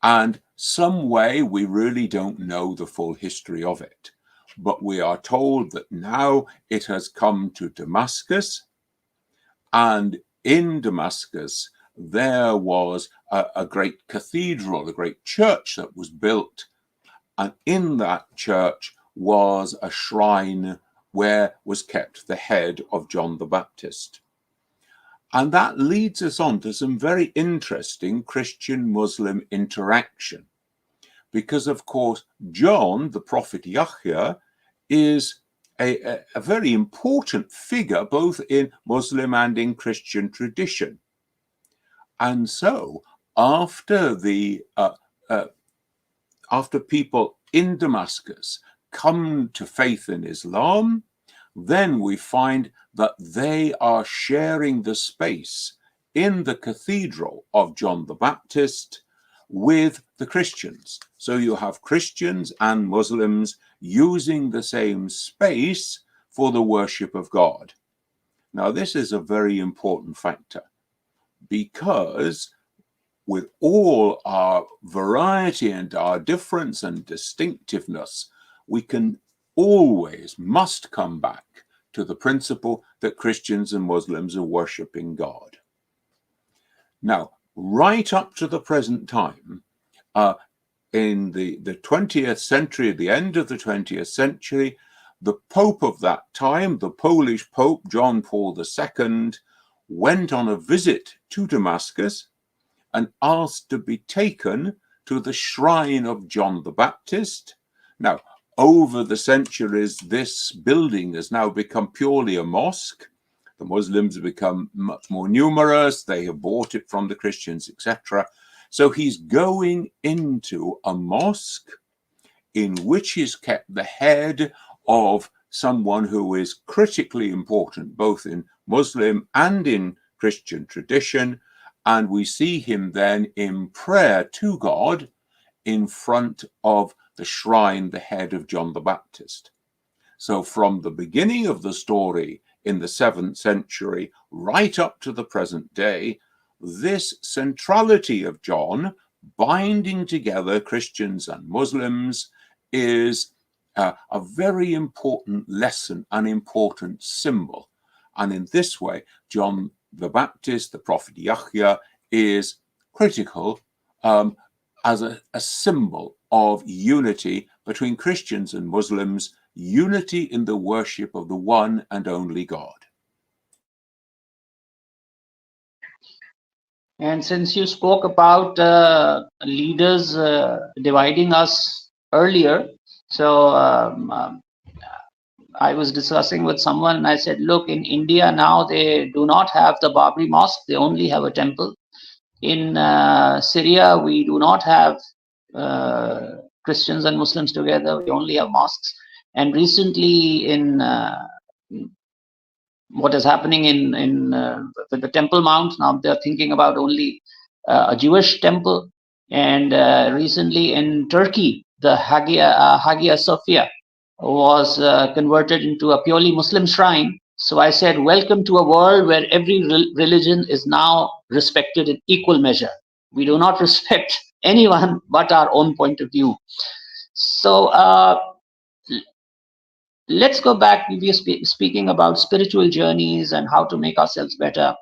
And some way, we really don't know the full history of it. But we are told that now it has come to Damascus, and in Damascus, there was a great cathedral, a great church that was built. And in that church was a shrine where was kept the head of John the Baptist. And that leads us on to some very interesting Christian-Muslim interaction. Because, of course, John, the prophet Yahya, is a very important figure both in Muslim and in Christian tradition. And so after people in Damascus come to faith in Islam, then we find that they are sharing the space in the cathedral of John the Baptist, with the Christians. So you have Christians and Muslims using the same space for the worship of God. Now, this is a very important factor, because with all our variety and our difference and distinctiveness, we can always must come back to the principle that Christians and Muslims are worshipping God. Now, right up to the present time, in the 20th century, at the end of the 20th century, the Pope of that time, the Polish Pope John Paul II, went on a visit to Damascus and asked to be taken to the shrine of John the Baptist. Now, over the centuries, this building has now become purely a mosque. The Muslims have become much more numerous. They have bought it from the Christians, etc. So he's going into a mosque in which is kept the head of someone who is critically important, both in Muslim and in Christian tradition. And we see him then in prayer to God in front of the shrine, the head of John the Baptist. So from the beginning of the story in the 7th century right up to the present day, this centrality of John binding together Christians and Muslims is a very important lesson, an important symbol. And in this way, John the Baptist, the prophet Yahya, is critical as a symbol of unity between Christians and Muslims, unity in the worship of the one and only God. And since you spoke about leaders dividing us earlier, so I was discussing with someone and I said, look, in India now they do not have the Babri Mosque, they only have a temple. In Syria, we do not have Christians and Muslims together, we only have mosques. And recently in what is happening in the Temple Mount, now they're thinking about only a Jewish temple. And recently in Turkey, the Hagia Sophia was converted into a purely Muslim shrine. So I said, welcome to a world where every religion is now respected in equal measure. We do not respect anyone but our own point of view. So let's go back. We were speaking about spiritual journeys and how to make ourselves better.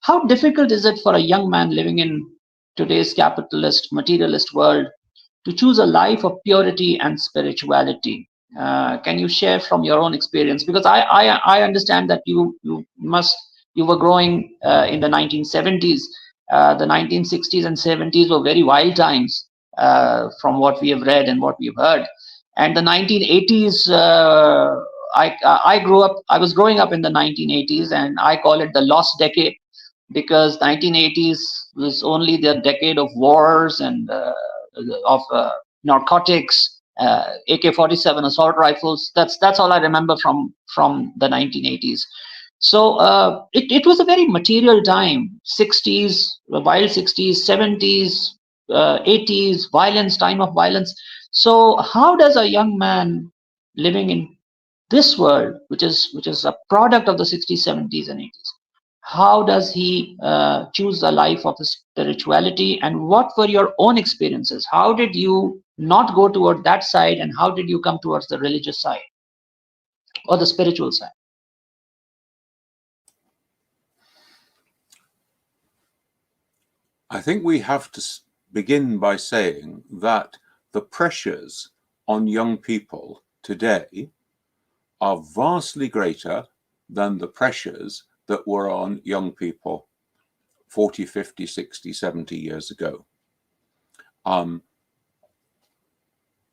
How difficult is it for a young man living in today's capitalist, materialist world to choose a life of purity and spirituality? Can you share from your own experience? Because I understand that you were growing in the 1970s. The 1960s and 70s were very wild times from what we have read and what we've heard. And the 1980s, I grew up. I was growing up in the 1980s, and I call it the lost decade, because 1980s was only the decade of wars and of narcotics, AK-47 assault rifles. That's all I remember from the 1980s. So it was a very material time. 60s, wild 60s, 70s, 80s, violence, time of violence. So how does a young man living in this world, which is a product of the 60s, 70s, and 80s, how does he choose a life of spirituality? And what were your own experiences? How did you not go toward that side, and how did you come towards the religious side or the spiritual side? I think we have to begin by saying that the pressures on young people today are vastly greater than the pressures that were on young people 40, 50, 60, 70 years ago.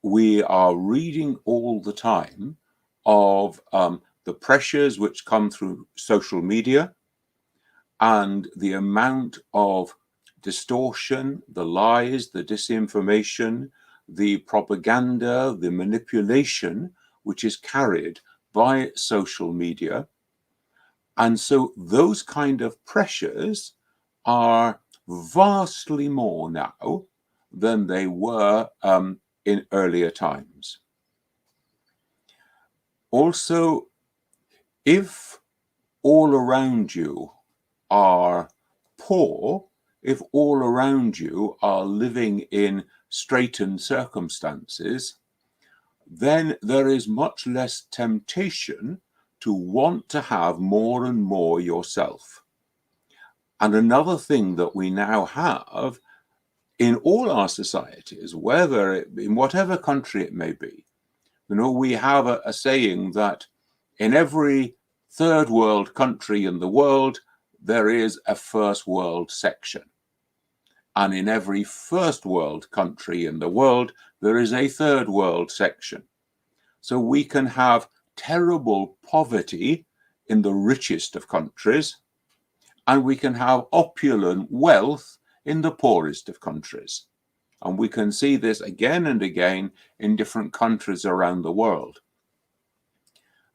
We are reading all the time of the pressures which come through social media and the amount of distortion, the lies, the disinformation, the propaganda, the manipulation which is carried by social media. And so those kind of pressures are vastly more now than they were in earlier times. Also, if all around you are poor, if all around you are living in straitened circumstances, then there is much less temptation to want to have more and more yourself. And another thing that we now have in all our societies, in whatever country it may be, we have a saying that in every third world country in the world, there is a first world section. And in every first world country in the world, there is a third world section. So we can have terrible poverty in the richest of countries, and we can have opulent wealth in the poorest of countries. And we can see this again and again in different countries around the world.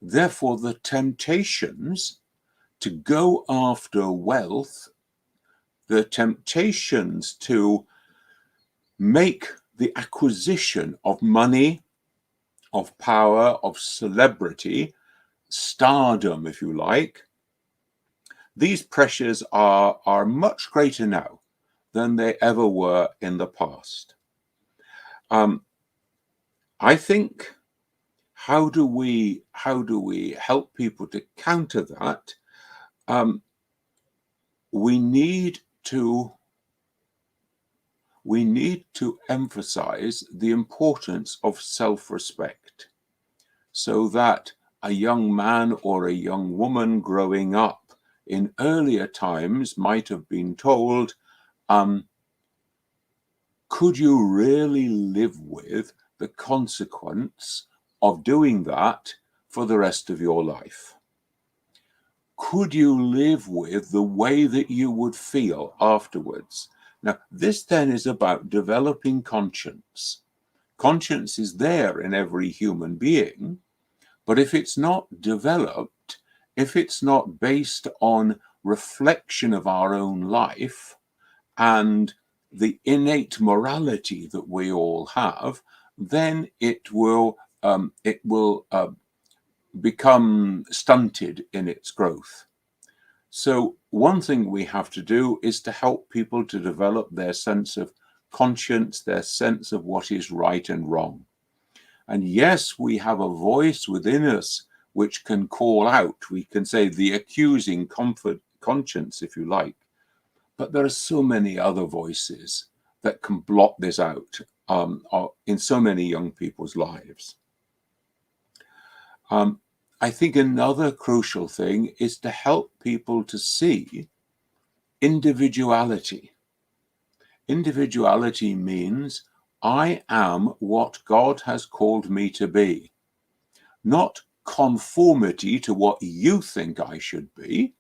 Therefore, the temptations to go after wealth, the temptations to make the acquisition of money, of power, of celebrity, stardom, if you like, these pressures are much greater now than they ever were in the past. I think, how do we help people to counter that? We need to emphasize the importance of self-respect, so that a young man or a young woman growing up in earlier times might have been told, could you really live with the consequence of doing that for the rest of your life? Could you live with the way that you would feel afterwards? Now, this then is about developing conscience. Conscience is there in every human being, but if it's not developed, if it's not based on reflection of our own life and the innate morality that we all have, then it will become stunted in its growth. So one thing we have to do is to help people to develop their sense of conscience, their sense of what is right and wrong. And yes, we have a voice within us which can call out. We can say the accusing conscience, if you like. But there are so many other voices that can block this out in so many young people's lives. I think another crucial thing is to help people to see individuality. Individuality means I am what God has called me to be, not conformity to what you think I should be,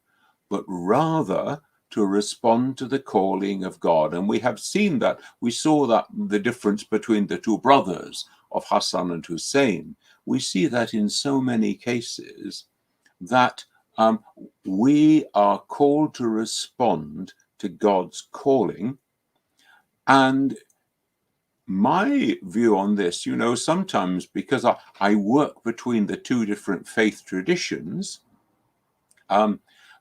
but rather to respond to the calling of God. And we have seen that. We saw that the difference between the two brothers of Hassan and Hussein. We see that in so many cases that we are called to respond to God's calling. And my view on this, sometimes because I work between the two different faith traditions,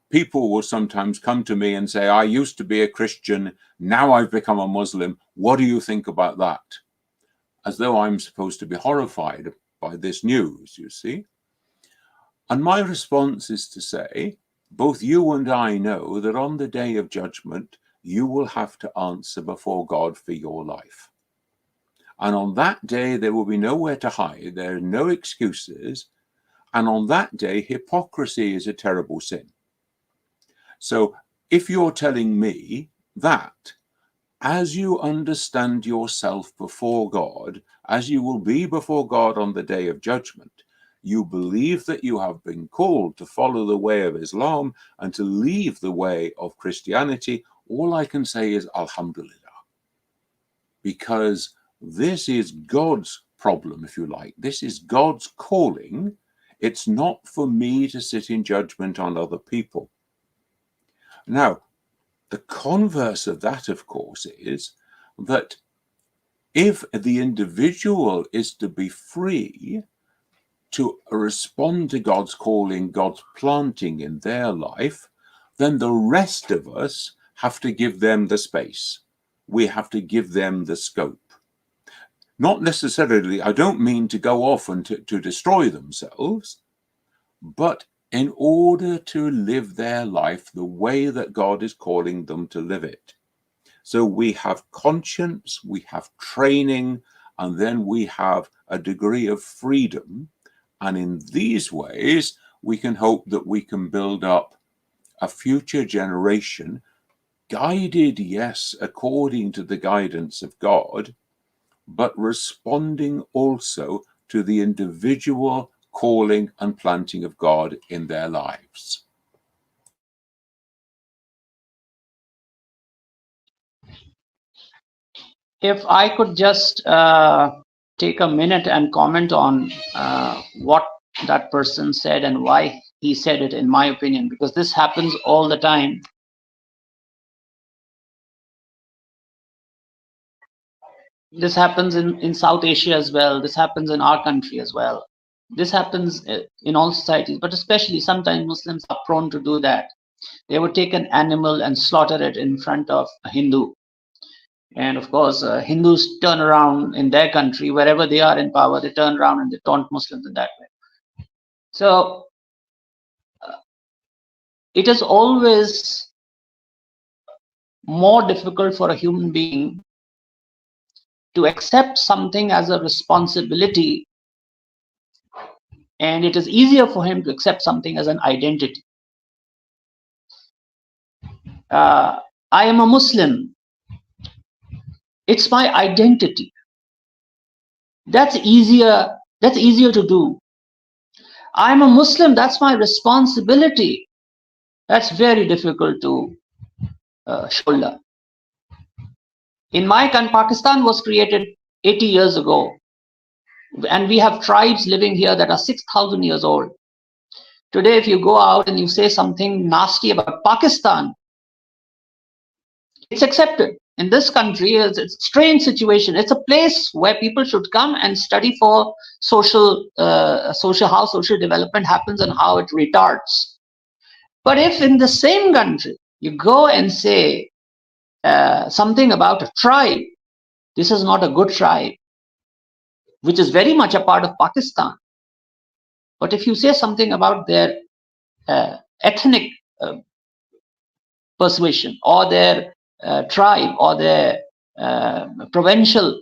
people will sometimes come to me and say, I used to be a Christian, now I've become a Muslim. What do you think about that? As though I'm supposed to be horrified by this news, you see. And my response is to say, both you and I know that on the day of judgment, you will have to answer before God for your life. And on that day, there will be nowhere to hide. There are no excuses. And on that day, hypocrisy is a terrible sin. So if you're telling me that as you understand yourself before God, as you will be before God on the day of judgment, you believe that you have been called to follow the way of Islam and to leave the way of Christianity, all I can say is Alhamdulillah. Because this is God's problem, if you like. This is God's calling. It's not for me to sit in judgment on other people. Now, the converse of that, of course, is that if the individual is to be free to respond to God's calling, God's planting in their life, then the rest of us have to give them the space. We have to give them the scope. Not necessarily, I don't mean to go off and to destroy themselves, but in order to live their life the way that God is calling them to live it. So we have conscience, we have training, and then we have a degree of freedom. And in these ways, we can hope that we can build up a future generation guided, yes, according to the guidance of God, but responding also to the individual calling and planting of God in their lives. If I could just take a minute and comment on what that person said and why he said it, in my opinion, because this happens all the time. This happens in South Asia as well. This happens in our country as well. This happens in all societies, but especially sometimes Muslims are prone to do that. They would take an animal and slaughter it in front of a Hindu. And of course, Hindus turn around in their country, wherever they are in power, they turn around and they taunt Muslims in that way. So it is always more difficult for a human being to accept something as a responsibility, and it is easier for him to accept something as an identity. I am a Muslim. It's my identity. That's easier. That's easier to do. I'm a Muslim. That's my responsibility. That's very difficult to shoulder. In my country, Pakistan was created 80 years ago, and we have tribes living here that are 6,000 years old. Today, if you go out and you say something nasty about Pakistan, it's accepted. In this country, it's a strange situation. It's a place where people should come and study for how social development happens and how it retards. But if in the same country you go and say something about a tribe, this is not a good tribe, which is very much a part of Pakistan. But if you say something about their ethnic persuasion or their tribe or their provincial,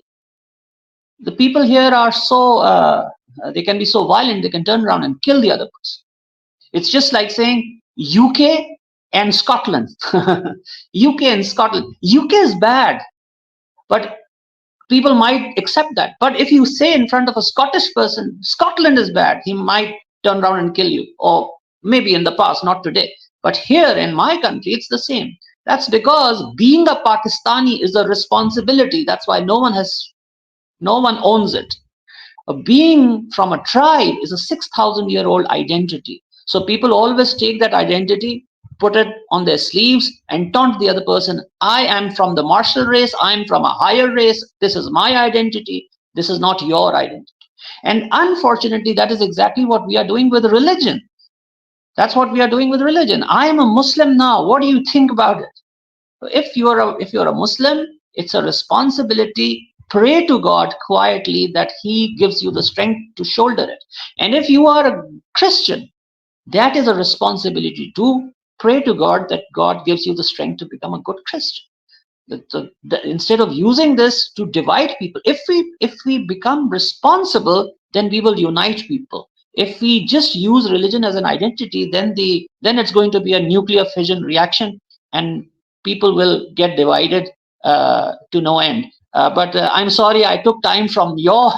the people here are so, they can be so violent, they can turn around and kill the other person. It's just like saying UK and Scotland. UK and Scotland. UK is bad, but people might accept that. But if you say in front of a Scottish person, Scotland is bad, he might turn around and kill you. Or maybe in the past, not today. But here in my country, it's the same. That's because being a Pakistani is a responsibility. That's why no one owns it. Being from a tribe is a 6,000-year-old identity. So people always take that identity, put it on their sleeves, and taunt the other person. I am from the martial race. I'm from a higher race. This is my identity. This is not your identity. And unfortunately, that is exactly what we are doing with religion. That's what we are doing with religion. I am a Muslim now. What do you think about it? If you're a Muslim, it's a responsibility. Pray to God quietly that He gives you the strength to shoulder it. And if you are a Christian, that is a responsibility to pray to God that God gives you the strength to become a good Christian. Instead of using this to divide people, if we become responsible, then we will unite people. If we just use religion as an identity, then it's going to be a nuclear fission reaction, and people will get divided to no end. But I'm sorry I took time from your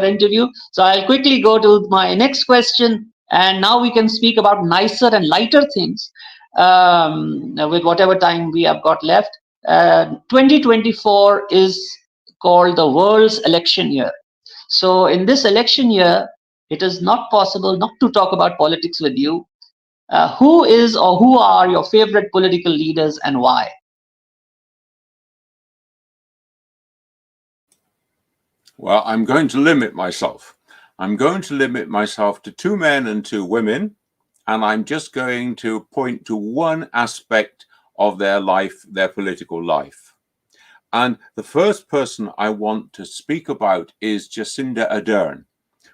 interview, so I'll quickly go to my next question, and now we can speak about nicer and lighter things with whatever time we have got left. 2024 is called the world's election year. So in this election year, it is not possible not to talk about politics with you. Who is or who are your favorite political leaders and why? Well, I'm going to limit myself. I'm going to limit myself to 2 men and 2 women, and I'm just going to point to one aspect of their life, their political life. And the first person I want to speak about is Jacinda Ardern,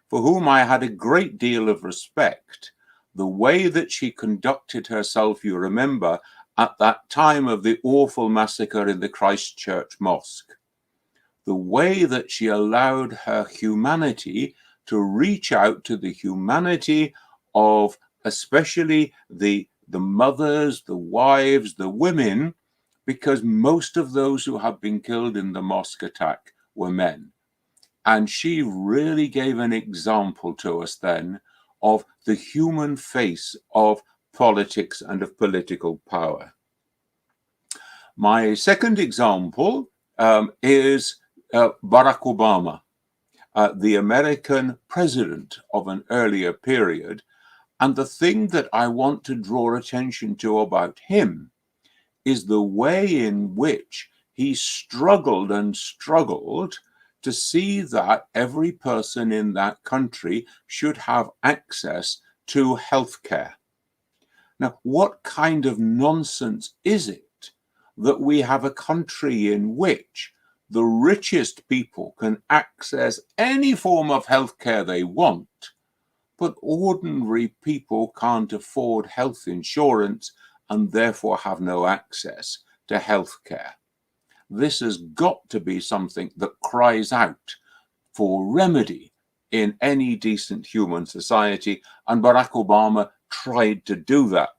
for whom I had a great deal of respect. The way that she conducted herself, you remember, at that time of the awful massacre in the Christchurch Mosque. The way that she allowed her humanity to reach out to the humanity of especially the mothers, the wives, the women, because most of those who have been killed in the mosque attack were men. And she really gave an example to us then of the human face of politics and of political power. My second example is Barack Obama, the American president of an earlier period. And the thing that I want to draw attention to about him is the way in which he struggled and struggled to see that every person in that country should have access to healthcare. Now, what kind of nonsense is it that we have a country in which the richest people can access any form of healthcare they want, but ordinary people can't afford health insurance and therefore have no access to healthcare? This has got to be something that cries out for remedy in any decent human society, and Barack Obama tried to do that,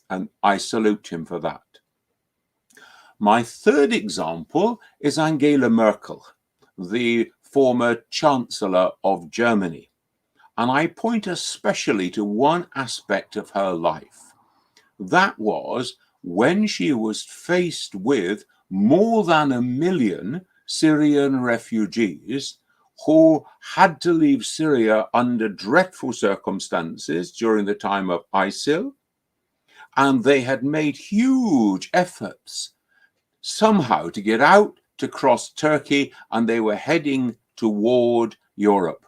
and I salute him for that. My third example is Angela Merkel, the former Chancellor of Germany, and I point especially to one aspect of her life. That was when she was faced with more than 1 million Syrian refugees who had to leave Syria under dreadful circumstances during the time of ISIL, and they had made huge efforts somehow to get out, to cross Turkey, and they were heading toward Europe.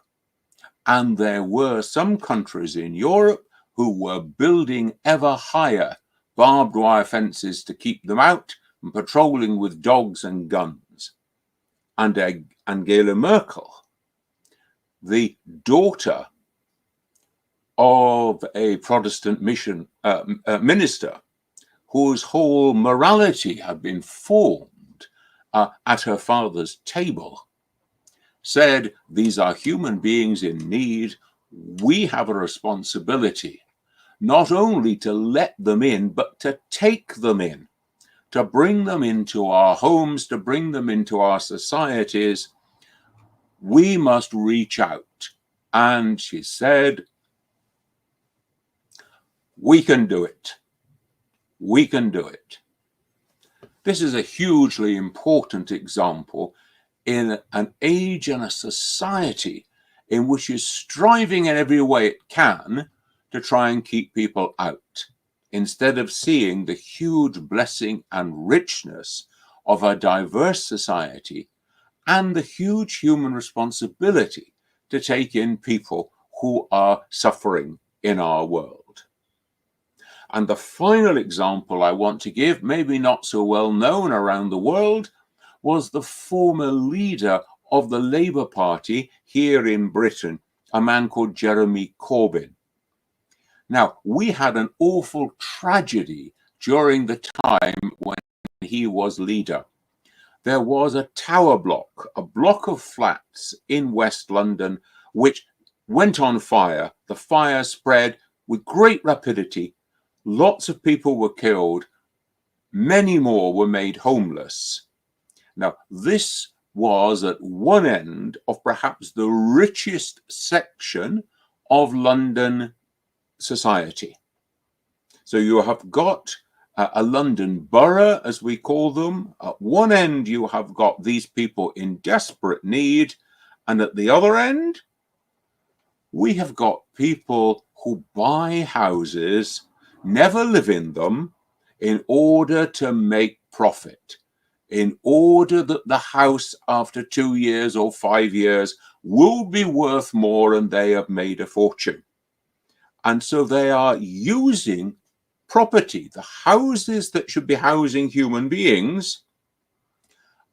And there were some countries in Europe who were building ever higher barbed wire fences to keep them out and patrolling with dogs and guns. And Angela Merkel, the daughter of a Protestant mission minister whose whole morality had been formed at her father's table, said, these are human beings in need. We have a responsibility not only to let them in, but to take them in, to bring them into our homes, to bring them into our societies. We must reach out. And she said, we can do it. We can do it. This is a hugely important example in an age and a society in which is striving in every way it can to try and keep people out, instead of seeing the huge blessing and richness of a diverse society and the huge human responsibility to take in people who are suffering in our world. And the final example I want to give, maybe not so well known around the world, was the former leader of the Labour Party here in Britain, a man called Jeremy Corbyn. Now, we had an awful tragedy during the time when he was leader. There was a tower block, a block of flats in West London, which went on fire. The fire spread with great rapidity. Lots of people were killed. Many more were made homeless. Now, this was at one end of perhaps the richest section of London society. So you have got a London borough, as we call them. At one end, you have got these people in desperate need. And at the other end, we have got people who buy houses, never live in them, in order to make profit. in order that the house after 2 years or 5 years will be worth more and they have made a fortune. And so they are using property, the houses that should be housing human beings,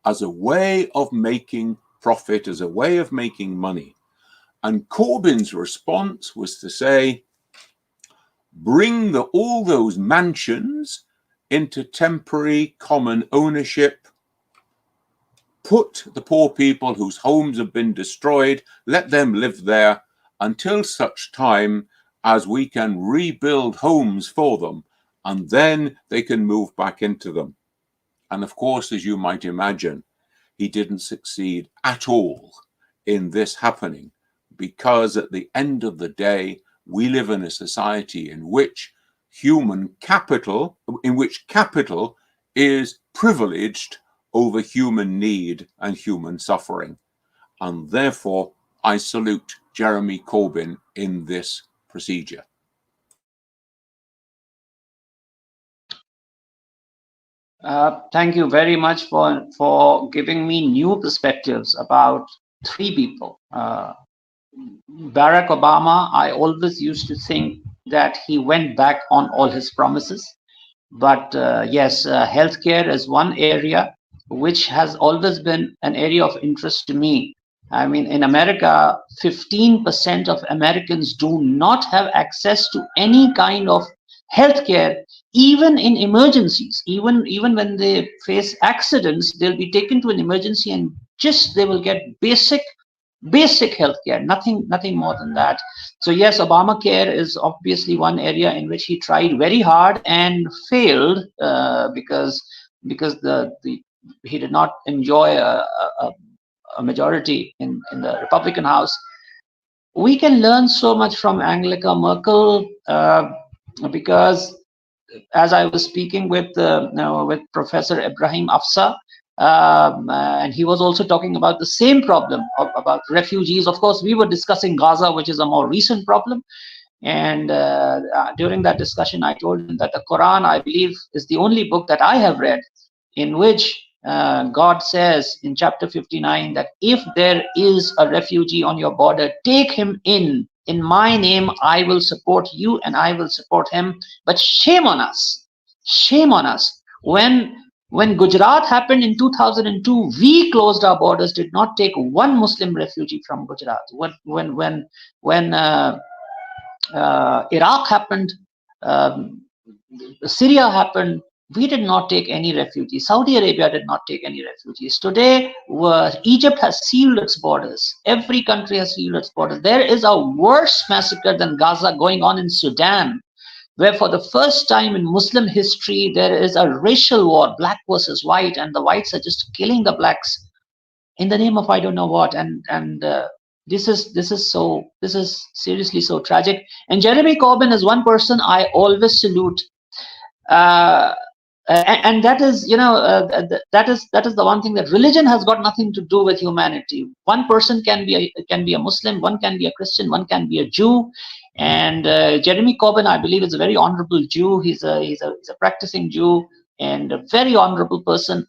as a way of making profit, as a way of making money. And Corbyn's response was to say, bring all those mansions into temporary common ownership, put the poor people whose homes have been destroyed, let them live there until such time as we can rebuild homes for them, and then they can move back into them. And of course, as you might imagine, he didn't succeed at all in this happening, because at the end of the day, we live in a society in which capital is privileged over human need and human suffering. And therefore, I salute Jeremy Corbyn in this procedure. Thank you very much for giving me new perspectives about three people. Barack Obama, I always used to think that he went back on all his promises. But yes, healthcare is one area which has always been an area of interest to me. I mean, in America, 15% of Americans do not have access to any kind of healthcare, even in emergencies. Even when they face accidents, they'll be taken to an emergency and just they will get basic healthcare, nothing more than that. So yes, Obamacare is obviously one area in which he tried very hard and failed, because he did not enjoy a majority in the Republican House. We can learn so much from Angela Merkel, because as I was speaking with Professor Ibrahim Afsa, and he was also talking about the same problem about refugees. Of course, we were discussing Gaza, which is a more recent problem. And during that discussion, I told him that the Quran, I believe, is the only book that I have read in which God says in chapter 59 that if there is a refugee on your border, take him in. In my name, I will support you and I will support him. But shame on us. Shame on us. When Gujarat happened in 2002, we closed our borders, did not take one Muslim refugee from Gujarat. When Iraq happened, um, Syria happened, we did not take any refugees. Saudi Arabia did not take any refugees. Today, Egypt has sealed its borders. Every country has sealed its borders. There is a worse massacre than Gaza going on in Sudan, where for the first time in Muslim history, there is a racial war, black versus white, and the whites are just killing the blacks in the name of I don't know what. And this is seriously so tragic. And Jeremy Corbyn is one person I always salute. Uh, and that is, that is the one thing, that religion has got nothing to do with humanity. One person can be a Muslim, one can be a Christian, one can be a Jew. And Jeremy Corbyn, I believe, is a very honorable Jew. He's a practicing Jew and a very honorable person.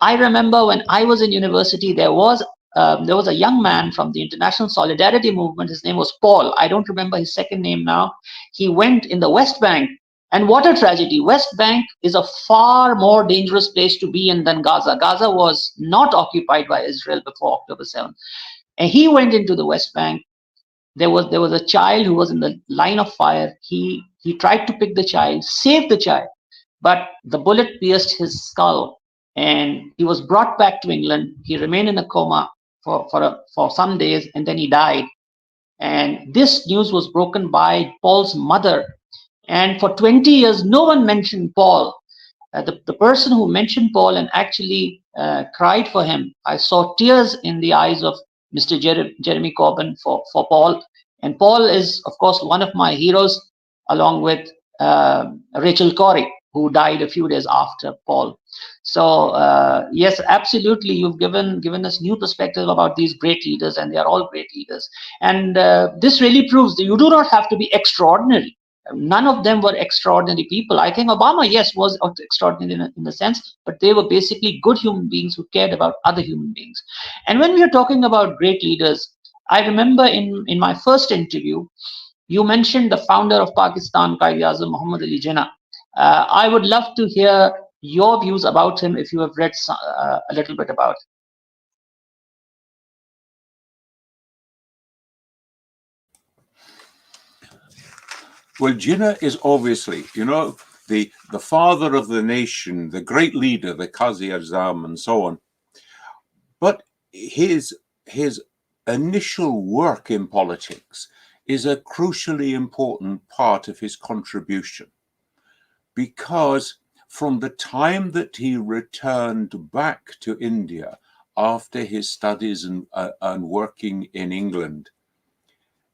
I remember when I was in university, there was a young man from the International Solidarity Movement. His name was Paul. I don't remember his second name now. He went in the West Bank, and what a tragedy. West Bank is a far more dangerous place to be in than Gaza. Gaza was not occupied by Israel before October 7th. And he went into the West Bank. There was a child who was in the line of fire. He tried to pick the child, save the child, but the bullet pierced his skull, and he was brought back to England. He remained in a coma for some days, and then he died. And this news was broken by Paul's mother. And for 20 years, no one mentioned Paul. The person who mentioned Paul and actually cried for him, I saw tears in the eyes of Mr. Jeremy Corbyn for Paul. And Paul is, of course, one of my heroes, along with Rachel Corrie, who died a few days after Paul. So yes, absolutely, you've given us new perspective about these great leaders, and they are all great leaders. And this really proves that you do not have to be extraordinary None of them were extraordinary people. I think Obama, yes, was extraordinary in a sense, but they were basically good human beings who cared about other human beings. And when we are talking about great leaders, I remember in my first interview, you mentioned the founder of Pakistan, Quaid-e-Azam, Muhammad Ali Jinnah. I would love to hear your views about him if you have read a little bit about him. Well, Jinnah is obviously, the father of the nation, the great leader, the Qazi-Azam, and so on. But his initial work in politics is a crucially important part of his contribution, because from the time that he returned back to India after his studies and working in England,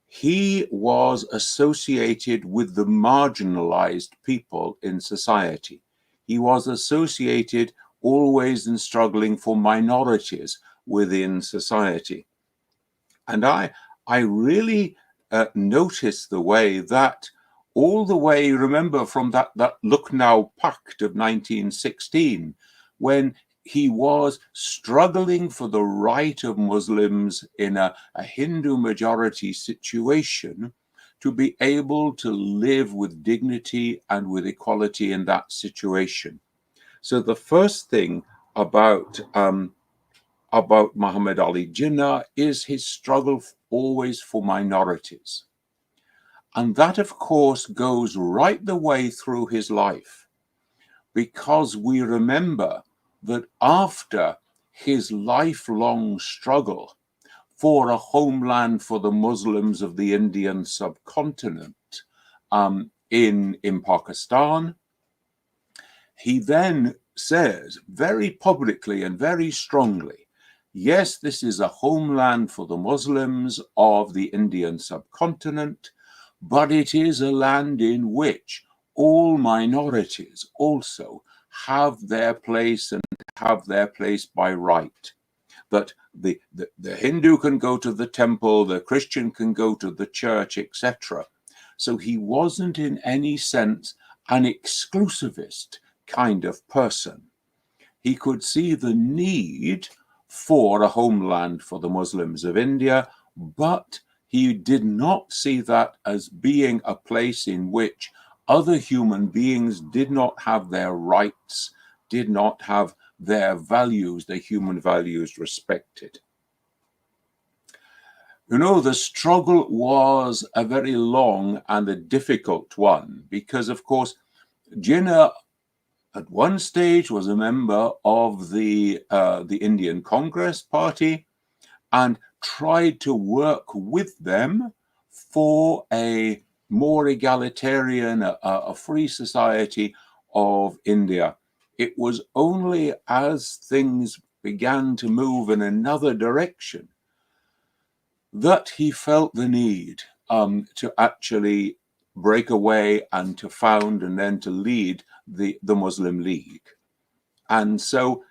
he was associated with the marginalized people in society. He was associated always in struggling for minorities within society. And I really noticed the way that all the way, remember from that Lucknow Pact of 1916, when he was struggling for the right of Muslims in a Hindu majority situation to be able to live with dignity and with equality in that situation. So the first thing about Muhammad Ali Jinnah is his struggle always for minorities. And that, of course, goes right the way through his life, because we remember that after his lifelong struggle for a homeland for the Muslims of the Indian subcontinent in Pakistan, he then says very publicly and very strongly, yes, this is a homeland for the Muslims of the Indian subcontinent, but it is a land in which all minorities also have their place and have their place by right. That the Hindu can go to the temple, the Christian can go to the church, etc. So he wasn't in any sense an exclusivist kind of person. He could see the need for a homeland for the Muslims of India, but he did not see that as being a place in which other human beings did not have their rights, did not have their values, their human values respected. The struggle was a very long and a difficult one, because, of course, Jinnah at one stage was a member of the Indian Congress Party and tried to work with them for a more egalitarian, a free society of India. It was only as things began to move in another direction that he felt the need to actually break away and to found and then to lead the Muslim League. And so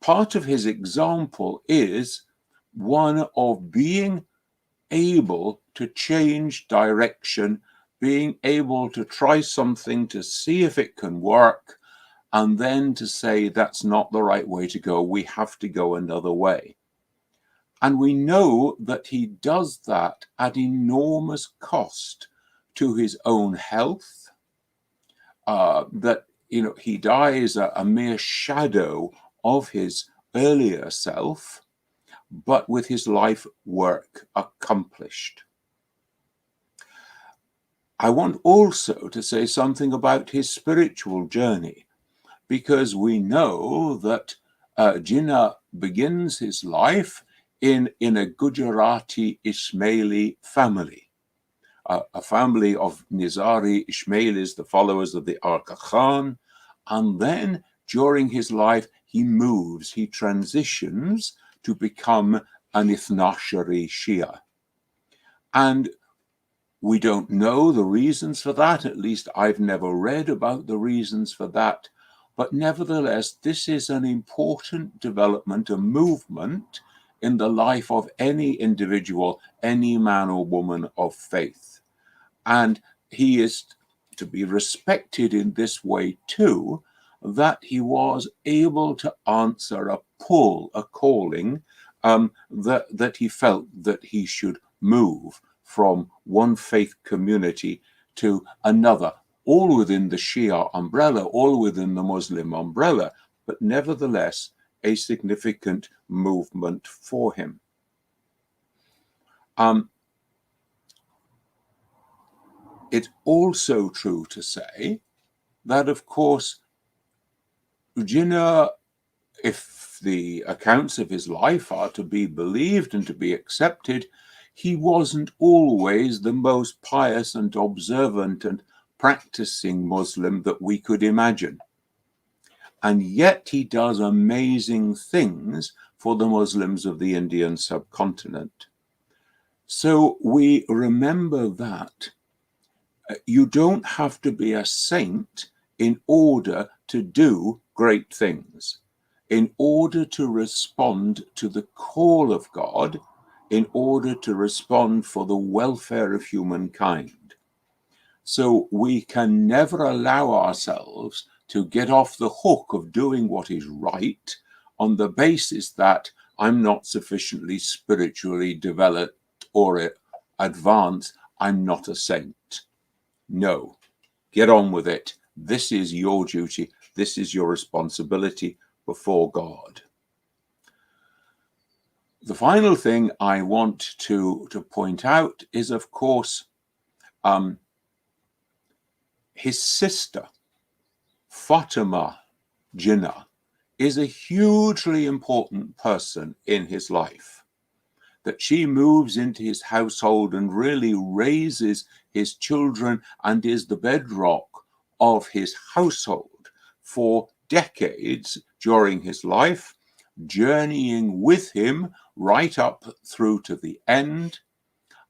part of his example is one of being able to change direction, being able to try something to see if it can work, and then to say that's not the right way to go, we have to go another way. And we know that he does that at enormous cost to his own health, that he dies a mere shadow of his earlier self, but with his life work accomplished. I want also to say something about his spiritual journey, because we know that Jinnah begins his life in a Gujarati Ismaili family, a family of Nizari Ismailis, the followers of the Arqa Khan. And then during his life, he transitions to become an Ithnashari Shia. And we don't know the reasons for that. At least I've never read about the reasons for that. But nevertheless, this is an important development, a movement in the life of any individual, any man or woman of faith. And he is to be respected in this way too, that he was able to answer a pull, a calling, that he felt that he should move from one faith community to another, all within the Shia umbrella, all within the Muslim umbrella, but nevertheless a significant movement for him. It's also true to say that, of course, Jinnah, if the accounts of his life are to be believed and to be accepted, he wasn't always the most pious and observant and practicing Muslim that we could imagine. And yet he does amazing things for the Muslims of the Indian subcontinent. So we remember that you don't have to be a saint in order to do great things, in order to respond to the call of God, in order to respond for the welfare of humankind. So we can never allow ourselves to get off the hook of doing what is right on the basis that I'm not sufficiently spiritually developed or advanced, I'm not a saint. No, get on with it. This is your duty. This is your responsibility before God. The final thing I want to point out is, of course, his sister, Fatima Jinnah, is a hugely important person in his life. That she moves into his household and really raises his children and is the bedrock of his household for decades during his life, journeying with him right up through to the end.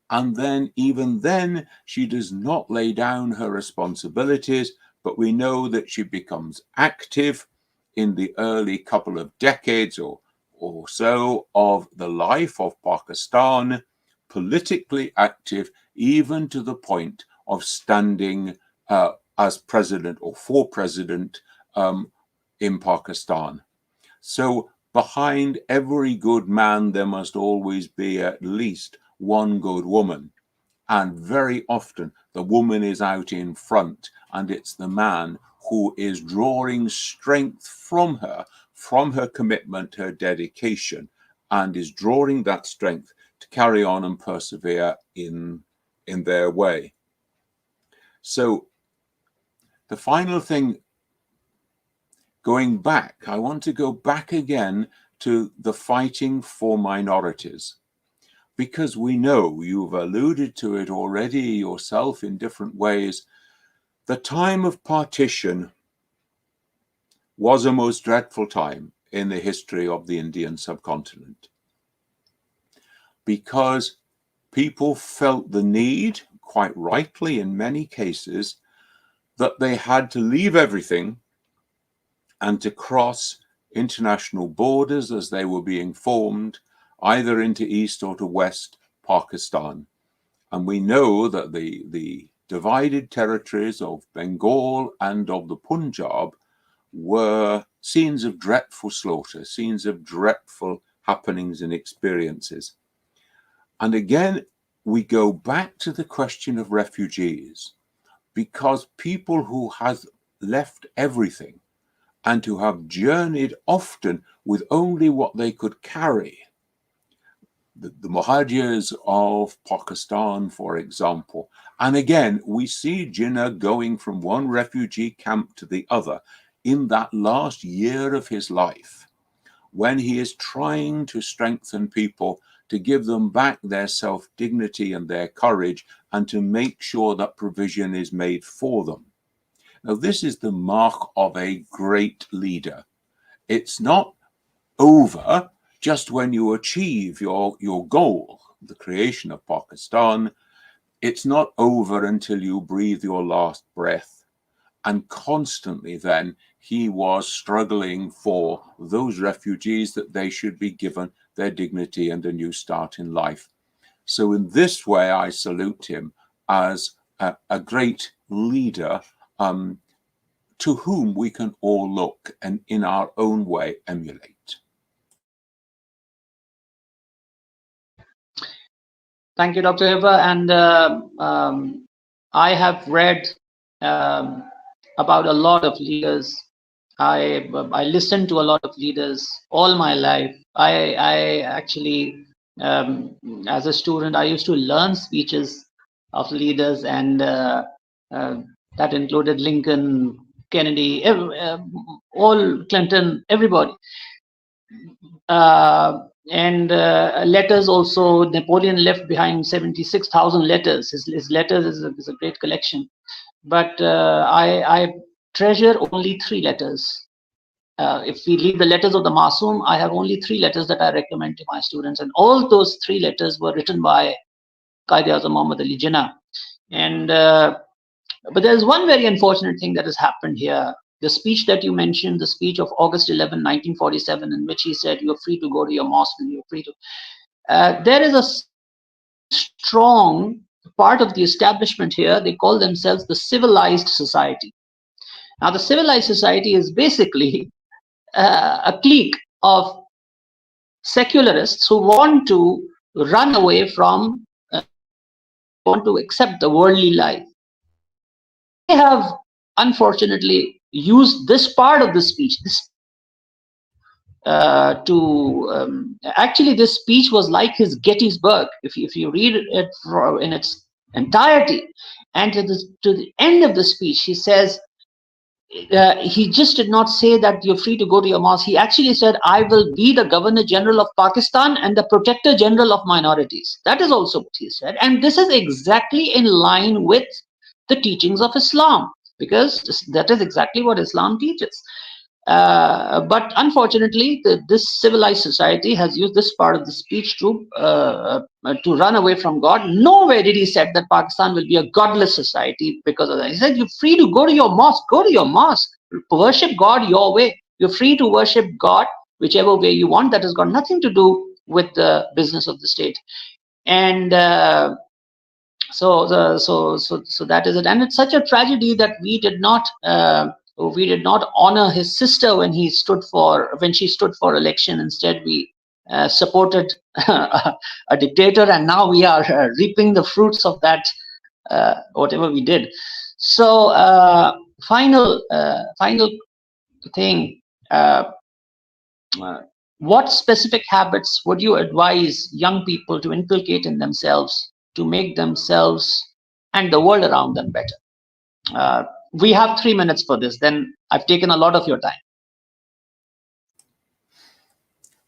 And then, even then, she does not lay down her responsibilities, but we know that she becomes active in the early couple of decades or so of the life of Pakistan, politically active, even to the point of standing as president or for president in Pakistan. So behind every good man, there must always be at least one good woman. And very often the woman is out in front, and it's the man who is drawing strength from her commitment, her dedication, and is drawing that strength to carry on and persevere in their way. So the final thing, going back, I want to go back again to the fighting for minorities, because we know, you've alluded to it already yourself in different ways, the time of partition was a most dreadful time in the history of the Indian subcontinent, because people felt the need, quite rightly in many cases, that they had to leave everything and to cross international borders as they were being formed, either into East or to West Pakistan. And we know that the divided territories of Bengal and of the Punjab were scenes of dreadful slaughter, scenes of dreadful happenings and experiences. And again, we go back to the question of refugees, because people who have left everything and who have journeyed often with only what they could carry, the Muhajirs of Pakistan, for example. And again, we see Jinnah going from one refugee camp to the other in that last year of his life, when he is trying to strengthen people, to give them back their self-dignity and their courage, and to make sure that provision is made for them. Now, this is the mark of a great leader. It's not over just when you achieve your goal, the creation of Pakistan. It's not over until you breathe your last breath. And constantly then, he was struggling for those refugees, that they should be given their dignity and a new start in life. So in this way, I salute him as a great leader to whom we can all look and in our own way emulate. Thank you, Dr. Hewer. And I have read um, about a lot of leaders. I listened to a lot of leaders all my life. I actually, as a student, I used to learn speeches of leaders, and uh, that included Lincoln, Kennedy, all Clinton, everybody. And letters also. Napoleon left behind 76,000 letters. His letters is a great collection. But I treasure only three letters. If we leave the letters of the Masoom, I have only three letters that I recommend to my students. And all those three letters were written by Qaid-e-Azam Muhammad Ali Jinnah. And but there's one very unfortunate thing that has happened here. The speech that you mentioned, the speech of August 11, 1947, in which he said, "You're free to go to your mosque and you're free to." There is a very strong part of the establishment here. They call themselves the civilized society. Now, the civilized society is basically a clique of secularists who want to run away from God. They want to accept the worldly life. And they have unfortunately used this part of the speech, this actually, this speech was like his Gettysburg. If you read it in its entirety, and to the end of the speech, he says, he just did not say that you're free to go to your mosque. He actually said, "I will be the Governor General of Pakistan and the Protector General of minorities." That is also what he said. And this is exactly in line with the teachings of Islam, because that is exactly what Islam teaches. But unfortunately, this civilized society has used this part of the speech to run away from God. Nowhere did he said that Pakistan will be a godless society because of that. He said, "You're free to go to your mosque. Go to your mosque. Worship God your way. You're free to worship God whichever way you want. That has got nothing to do with the business of the state." And so that is it. And it's such a tragedy that we did not honor his sister when she stood for election. Instead, we supported a dictator, and now we are reaping the fruits of that, whatever we did. So final thing, uh, what specific habits would you advise young people to inculcate in themselves to make themselves and the world around them better? We have 3 minutes for this. Then I've taken a lot of your time.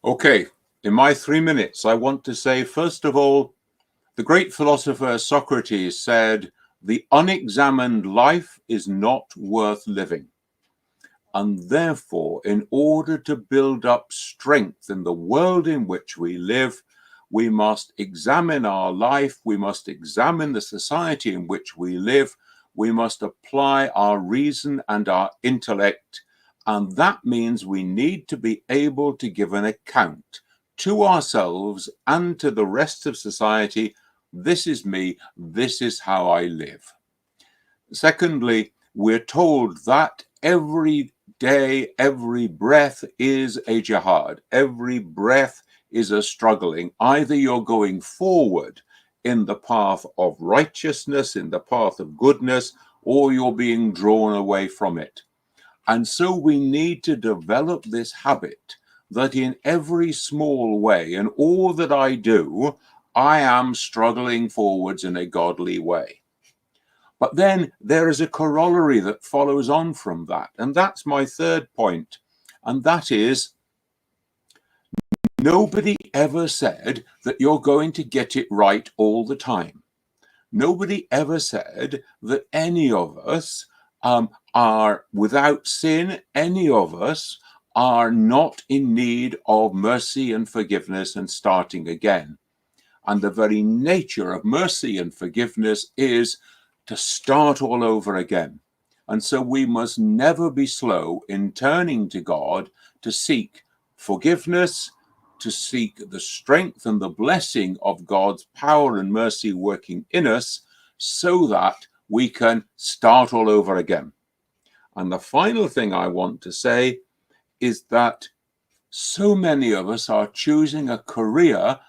Okay, in my 3 minutes, I want to say, first of all, the great philosopher Socrates said, "The unexamined life is not worth living." And therefore, in order to build up strength in the world in which we live, we must examine our life, we must examine the society in which we live, we must apply our reason and our intellect. And that means we need to be able to give an account to ourselves and to the rest of society. This is me, this is how I live. Secondly, we're told that every day, every breath is a jihad. Every breath is a struggling. Either you're going forward in the path of righteousness, in the path of goodness, or you're being drawn away from it. And so we need to develop this habit that in every small way, in all that I do, I am struggling forwards in a godly way. But then there is a corollary that follows on from that. And that's my third point. And that is, nobody ever said that you're going to get it right all the time. Nobody ever said that any of us are without sin. Any of us are not in need of mercy and forgiveness and starting again. And the very nature of mercy and forgiveness is to start all over again. And so we must never be slow in turning to God to seek forgiveness, to seek the strength and the blessing of God's power and mercy working in us, so that we can start all over again. And the final thing I want to say is that so many of us are choosing a career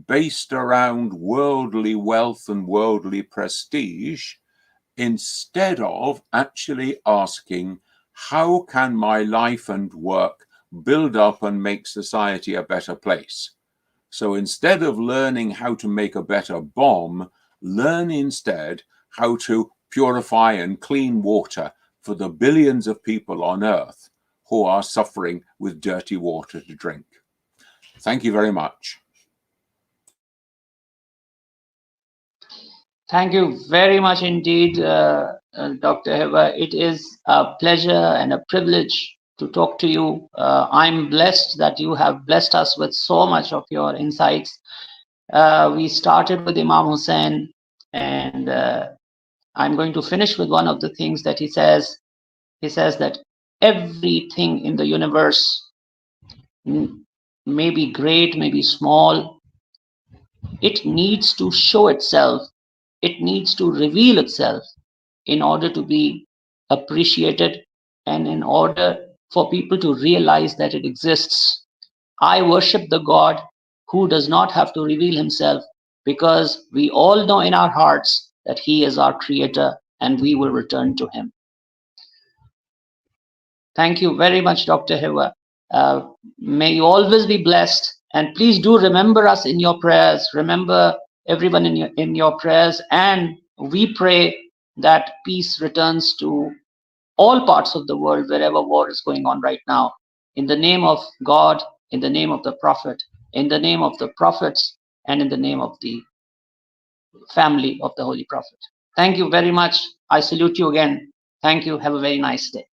based around worldly wealth and worldly prestige instead of actually asking, how can my life and work build up and make society a better place? So instead of learning how to make a better bomb, learn instead how to purify and clean water for the billions of people on Earth who are suffering with dirty water to drink. Thank you very much. Thank you very much indeed, Dr. Hewer. It is a pleasure and a privilege to talk to you. I'm blessed that you have blessed us with so much of your insights. We started with Imam Hussain, and I'm going to finish with one of the things that he says. He says that everything in the universe, may be great, may be small, it needs to show itself, it needs to reveal itself in order to be appreciated and in order for people to realize that it exists. I worship the God who does not have to reveal himself, because we all know in our hearts that he is our creator and we will return to him. Thank you very much, Dr. Hewer. May you always be blessed, and please do remember us in your prayers. Remember everyone in your prayers, and we pray that peace returns to all parts of the world wherever war is going on right now. In the name of God, in the name of the Prophet, in the name of the prophets, and in the name of the family of the Holy Prophet. Thank you very much. I salute you again. Thank you. Have a very nice day.